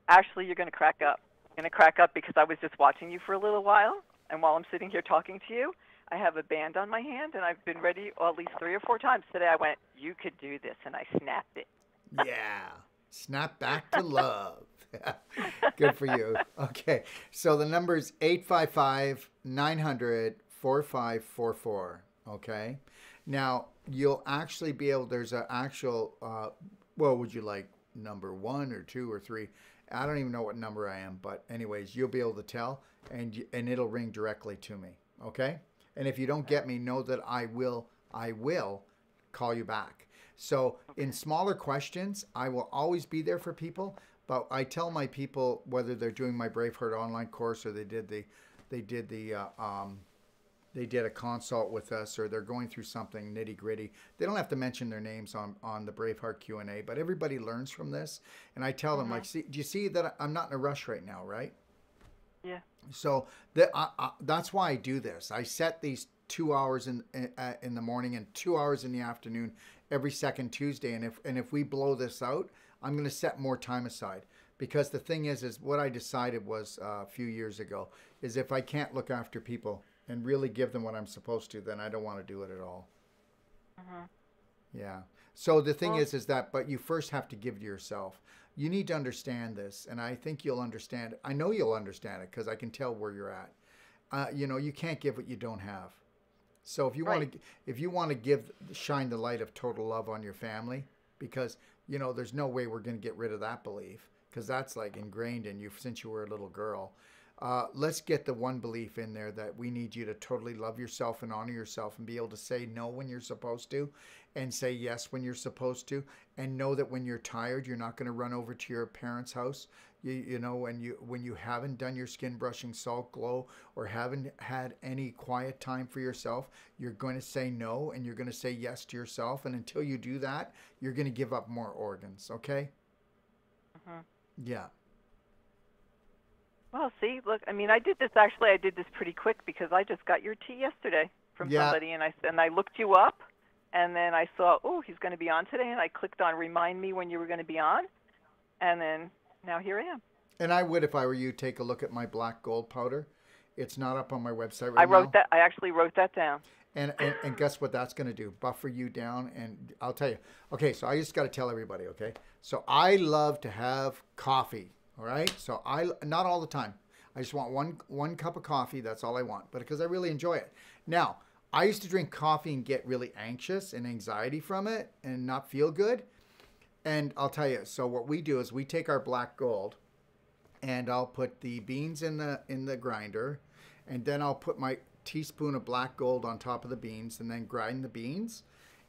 Actually, you're going to crack up. You're going to crack up because I was just watching you for a little while, and while I'm sitting here talking to you, I have a band on my hand, and I've been ready at least 3 or 4 times today. I went, you could do this, and I snapped it. Yeah. Snap back to love. Good for you. Okay. So the number is 855-900-4544. Okay. Now, you'll actually be able, there's an actual, what would you like, number 1 or 2 or 3? I don't even know what number I am, but anyways, you'll be able to tell, and it'll ring directly to me. Okay. And if you don't get me, know that I will call you back. So in smaller questions, I will always be there for people. But I tell my people, whether they're doing my Braveheart online course or they did a consult with us, or they're going through something nitty gritty, they don't have to mention their names on the Braveheart Q&A. But everybody learns from this, and I tell them, like, see, do you see that I'm not in a rush right now, right? Yeah. So that's why I do this. I set these 2 hours in the morning and 2 hours in the afternoon every second Tuesday, and if we blow this out, I'm going to set more time aside, because the thing is what I decided was a few years ago is if I can't look after people and really give them what I'm supposed to, then I don't want to do it at all. Yeah. So the thing is that, but you first have to give to yourself. You need to understand this, and I think you'll understand it. I know you'll understand it because I can tell where you're at. You can't give what you don't have. So if you want to shine the light of total love on your family, because there's no way we're going to get rid of that belief, because that's like ingrained in you since you were a little girl. Let's get the one belief in there that we need you to totally love yourself and honor yourself and be able to say no when you're supposed to and say yes when you're supposed to, and know that when you're tired, you're not going to run over to your parents' house. When you haven't done your skin brushing salt glow or haven't had any quiet time for yourself, you're going to say no and you're going to say yes to yourself. And until you do that, you're going to give up more organs. Okay? Yeah. Well, see, look, I did this pretty quick because I just got your tea yesterday from somebody, and I looked you up, and then I saw, he's going to be on today, and I clicked on remind me when you were going to be on, and then now here I am. And I would, if I were you, take a look at my black gold powder. It's not up on my website right now. I actually wrote that down. And guess what that's going to do? Buffer you down, and I'll tell you. Okay, so I just got to tell everybody, okay? So I love to have coffee. All right, so not all the time. I just want one cup of coffee. That's all I want, but because I really enjoy it. Now, I used to drink coffee and get really anxious and anxiety from it and not feel good. And I'll tell you, so what we do is we take our black gold and I'll put the beans in the grinder, and then I'll put my teaspoon of black gold on top of the beans and then grind the beans.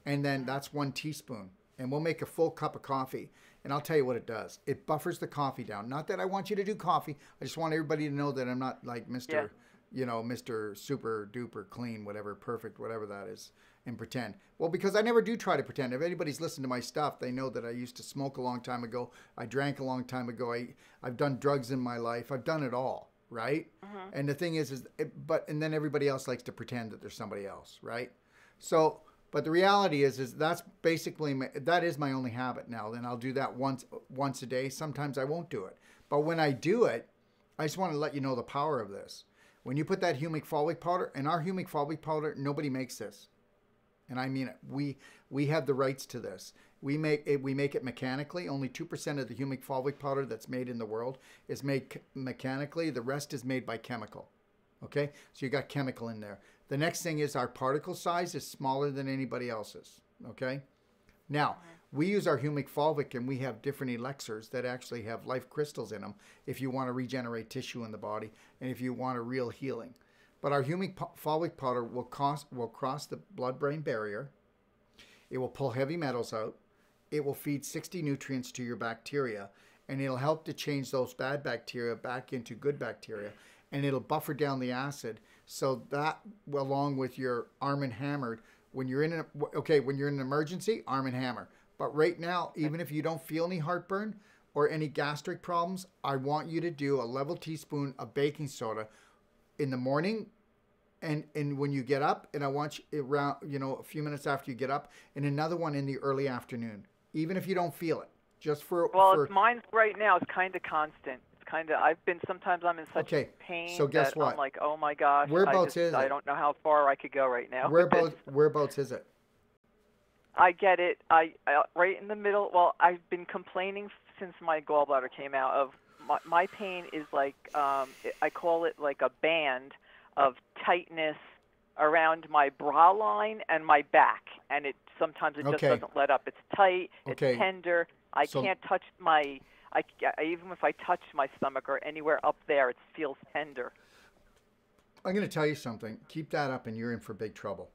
And then that's 1 teaspoon. And we'll make a full cup of coffee. And I'll tell you what it does. It buffers the coffee down. Not that I want you to do coffee. I just want everybody to know that I'm not like Mr. Mr. Super duper clean, whatever, perfect, whatever that is, and pretend. Well, because I never do try to pretend. If anybody's listened to my stuff, they know that I used to smoke a long time ago. I drank a long time ago. I've done drugs in my life. I've done it all, right? And the thing is and then everybody else likes to pretend that there's somebody else, right? So, but the reality is that's basically, that is my only habit now. Then I'll do that once a day. Sometimes I won't do it. But when I do it, I just want to let you know the power of this. When you put that humic fulvic powder, and our humic fulvic powder, nobody makes this. And I mean it. We have the rights to this. We make it mechanically. Only 2% of the humic fulvic powder that's made in the world is made mechanically. The rest is made by chemical. Okay? So you got chemical in there. The next thing is our particle size is smaller than anybody else's. Okay? Now, we use our humic fulvic, and we have different elixirs that actually have life crystals in them if you want to regenerate tissue in the body and if you want a real healing. But our humic fulvic powder will cross the blood-brain barrier. It will pull heavy metals out. It will feed 60 nutrients to your bacteria, and it'll help to change those bad bacteria back into good bacteria, and it'll buffer down the acid so that, along with your Arm & Hammer, when you're in an emergency, Arm & Hammer. But right now, even if you don't feel any heartburn or any gastric problems, I want you to do a level teaspoon of baking soda in the morning and when you get up, and I want you around, a few minutes after you get up, and another one in the early afternoon, even if you don't feel it. Just for mine's right now is kind of constant. Sometimes I'm in such pain so guess that what? I'm like, oh my gosh, whereabouts is it? I don't know how far I could go right now. Whereabouts is it? I get it. I right in the middle. Well, I've been complaining since my gallbladder came out of my pain is like I call it like a band of tightness around my bra line and my back, and sometimes it just doesn't let up. It's tight. It's tender. I can't touch even if I touch my stomach or anywhere up there, it feels tender. I'm going to tell you something. Keep that up and you're in for big trouble.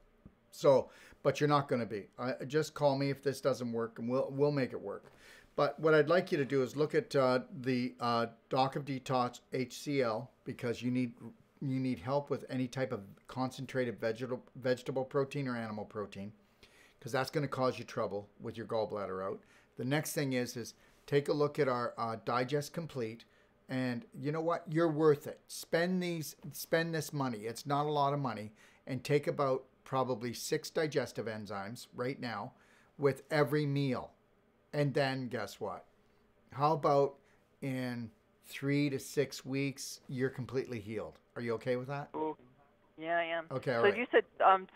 But you're not going to be. Just call me if this doesn't work, and we'll make it work. But what I'd like you to do is look at the Doc of Detox HCl, because you need help with any type of concentrated vegetable protein or animal protein, because that's going to cause you trouble with your gallbladder out. The next thing is take a look at our Digest Complete, and you know what? You're worth it. Spend this money. It's not a lot of money, and take about probably 6 digestive enzymes right now with every meal. And then guess what? How about in 3 to 6 weeks, you're completely healed? Are you okay with that? Ooh. Yeah, I am. Okay, all so right. You said,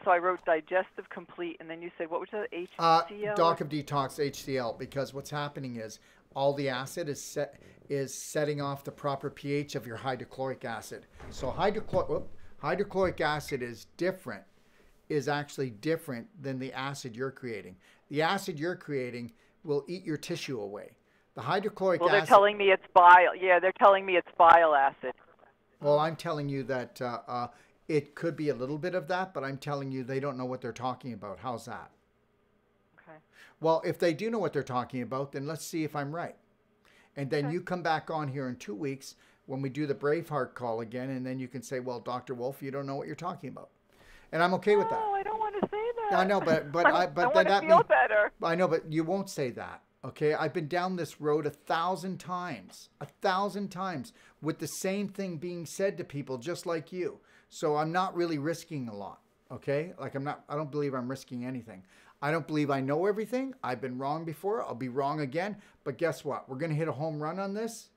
so I wrote Digestive Complete, and then you said, what was the HCl? Doc of Detox HCl, because what's happening is all the acid is setting off the proper pH of your hydrochloric acid. So hydrochloric acid is actually different than the acid you're creating. The acid you're creating will eat your tissue away. The hydrochloric acid... Well, they're telling me it's bile. Yeah, they're telling me it's bile acid. Well, I'm telling you that it could be a little bit of that, but I'm telling you they don't know what they're talking about. How's that? Okay. Well, if they do know what they're talking about, then let's see if I'm right. And then you come back on here in 2 weeks when we do the Braveheart call again, and then you can say, well, Dr. Wolfe, you don't know what you're talking about. And I'm okay with that. No, I don't want to say that. I know, but I want to feel better. I know, but you won't say that. Okay, I've been down this road 1,000 times, 1,000 times, with the same thing being said to people just like you. So I'm not really risking a lot. Okay, like I don't believe I'm risking anything. I don't believe I know everything. I've been wrong before. I'll be wrong again. But guess what? We're gonna hit a home run on this.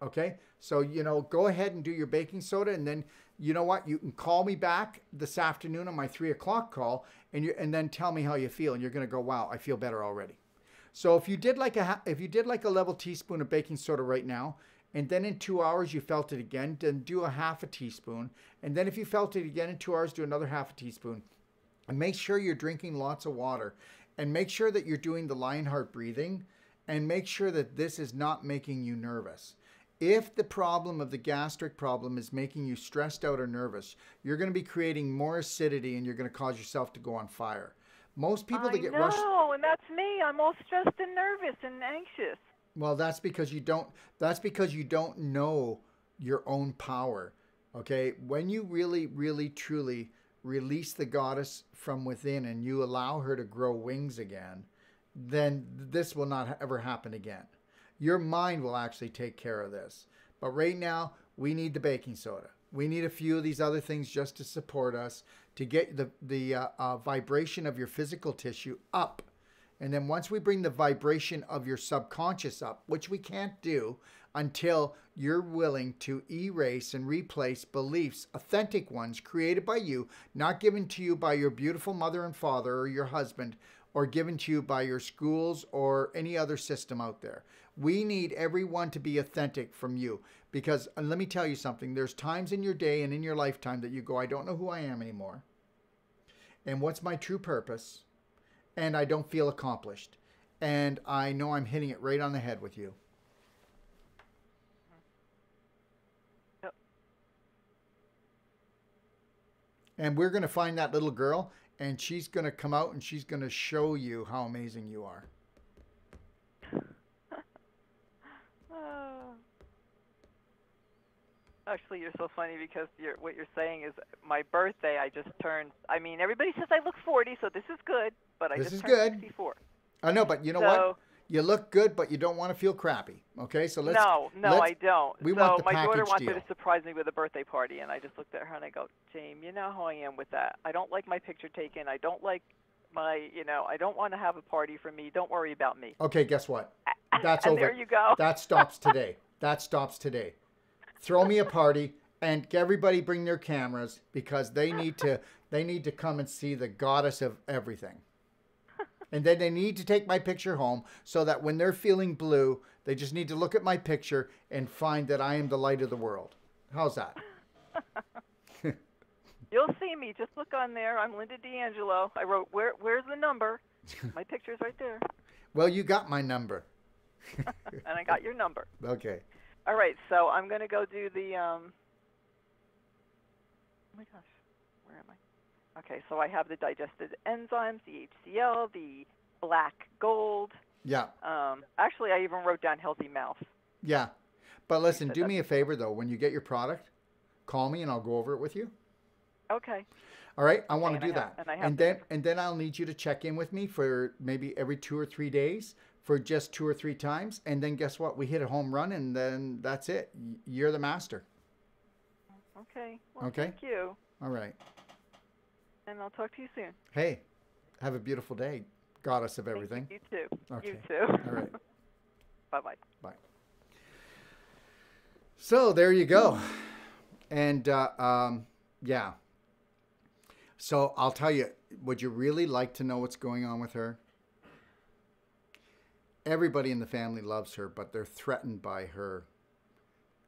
Okay, so go ahead and do your baking soda, and then you know what? You can call me back this afternoon on my 3 o'clock call, and then tell me how you feel, and you're gonna go, wow, I feel better already. So if you did like a level teaspoon of baking soda right now, and then in 2 hours you felt it again, then do a half a teaspoon. And then if you felt it again in 2 hours, do another half a teaspoon. And make sure you're drinking lots of water. And make sure that you're doing the Lionheart breathing. And make sure that this is not making you nervous. If the problem of the gastric problem is making you stressed out or nervous, you're going to be creating more acidity and you're going to cause yourself to go on fire. Most people that get rushed... No, and that's me. I'm all stressed and nervous and anxious. Well, that's because you don't know your own power. Okay? When you really, really, truly release the goddess from within and you allow her to grow wings again, then this will not ever happen again. Your mind will actually take care of this. But right now, we need the baking soda. We need a few of these other things just to support us, to get the vibration of your physical tissue up. And then once we bring the vibration of your subconscious up, which we can't do until you're willing to erase and replace beliefs, authentic ones created by you, not given to you by your beautiful mother and father or your husband, or given to you by your schools or any other system out there. We need everyone to be authentic from you. Because let me tell you something, there's times in your day and in your lifetime that you go, I don't know who I am anymore. And what's my true purpose? And I don't feel accomplished. And I know I'm hitting it right on the head with you. Yep. And we're going to find that little girl, and she's going to come out and she's going to show you how amazing you are. Actually, you're so funny because what you're saying is my birthday, I just turned, I mean, everybody says I look 40, so this is good, but I just turned 64. I know, but you know what? You look good, but you don't want to feel crappy. Okay, so let's... No, I don't. We want the my daughter package wanted deal. to surprise me with a birthday party, and I just looked at her and I go, James, you know how I am with that. I don't like my picture taken. I don't like my, I don't want to have a party for me. Don't worry about me. Okay, guess what? That's and over. There you go. That stops today. That stops today. Throw me a party and everybody bring their cameras because they need to come and see the goddess of everything. And then they need to take my picture home so that when they're feeling blue, they just need to look at my picture and find that I am the light of the world. How's that? You'll see me. Just look on there. I'm Linda D'Angelo. I wrote, where's the number? My picture's right there. Well, you got my number. And I got your number. Okay. All right, so I'm going to go do the, oh my gosh, where am I? Okay, so I have the digested enzymes, the HCl, the black gold. Yeah. Actually, I even wrote down healthy mouth. Yeah. But listen, do me a favor, though. When you get your product, call me and I'll go over it with you. Okay. All right, I want to do that. And then I'll need you to check in with me for maybe every 2 or 3 days for just 2 or 3 times. And then guess what? We hit a home run and then that's it. You're the master. Okay. Well, okay. Thank you. All right. And I'll talk to you soon. Hey, have a beautiful day, goddess of everything. You too. Okay. You too. All right. Bye-bye. Bye. So there you go. And yeah. So I'll tell you, would you really like to know what's going on with her? Everybody in the family loves her, but they're threatened by her.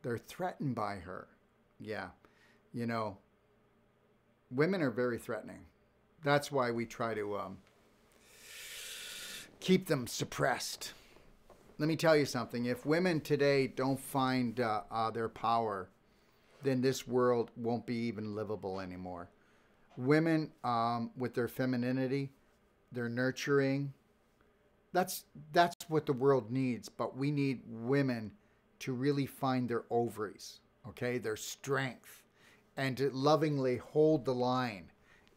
They're threatened by her. Yeah. Women are very threatening. That's why we try to keep them suppressed. Let me tell you something. If women today don't find their power, then this world won't be even livable anymore. Women with their femininity, their nurturing, that's what the world needs. But we need women to really find their ovaries, okay, their strength, and to lovingly hold the line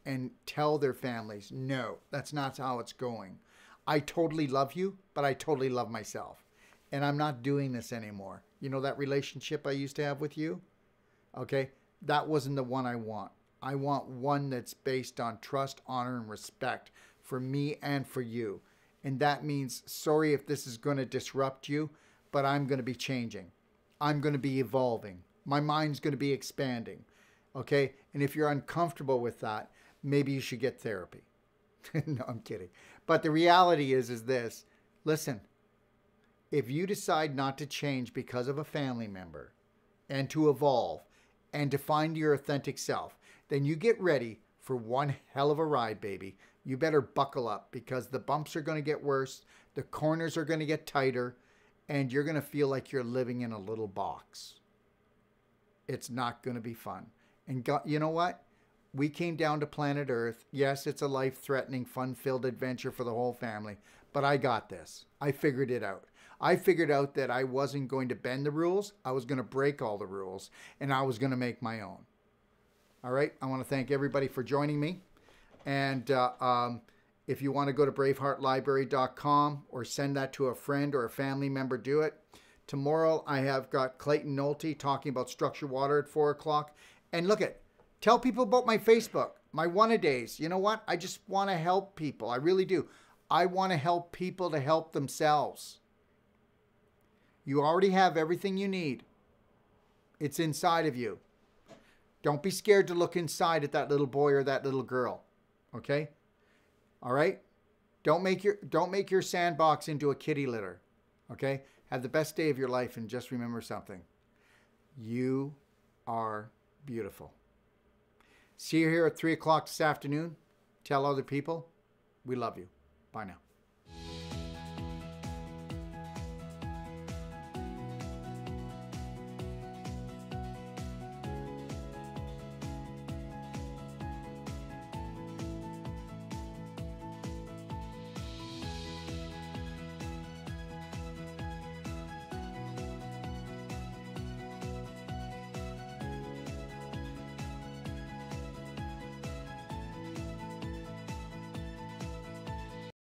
and tell their families, no, that's not how it's going. I totally love you, but I totally love myself. And I'm not doing this anymore. You know that relationship I used to have with you? Okay, that wasn't the one I want. I want one that's based on trust, honor, and respect for me and for you. And that means, sorry if this is going to disrupt you, but I'm going to be changing. I'm going to be evolving. My mind's going to be expanding. Okay? And if you're uncomfortable with that, maybe you should get therapy. No, I'm kidding. But the reality is this. Listen, if you decide not to change because of a family member and to evolve and to find your authentic self, then you get ready for one hell of a ride, baby. You better buckle up because the bumps are going to get worse, the corners are going to get tighter, and you're going to feel like you're living in a little box. It's not going to be fun. And God, you know what? We came down to planet Earth. Yes, it's a life-threatening, fun-filled adventure for the whole family, but I got this. I figured it out. I figured out that I wasn't going to bend the rules. I was going to break all the rules, and I was going to make my own. All right? I want to thank everybody for joining me. And if you want to go to braveheartlibrary.com or send that to a friend or a family member, do it. Tomorrow, I have got Clayton Nolte talking about structured water at 4 o'clock. And look at, tell people about my Facebook, my one-a-days. You know what? I just want to help people. I really do. I want to help people to help themselves. You already have everything you need. It's inside of you. Don't be scared to look inside at that little boy or that little girl. Okay? All right? Don't make your sandbox into a kitty litter. Okay? Have the best day of your life, and just remember something. You are beautiful. See you here at 3 o'clock this afternoon. Tell other people we love you. Bye now.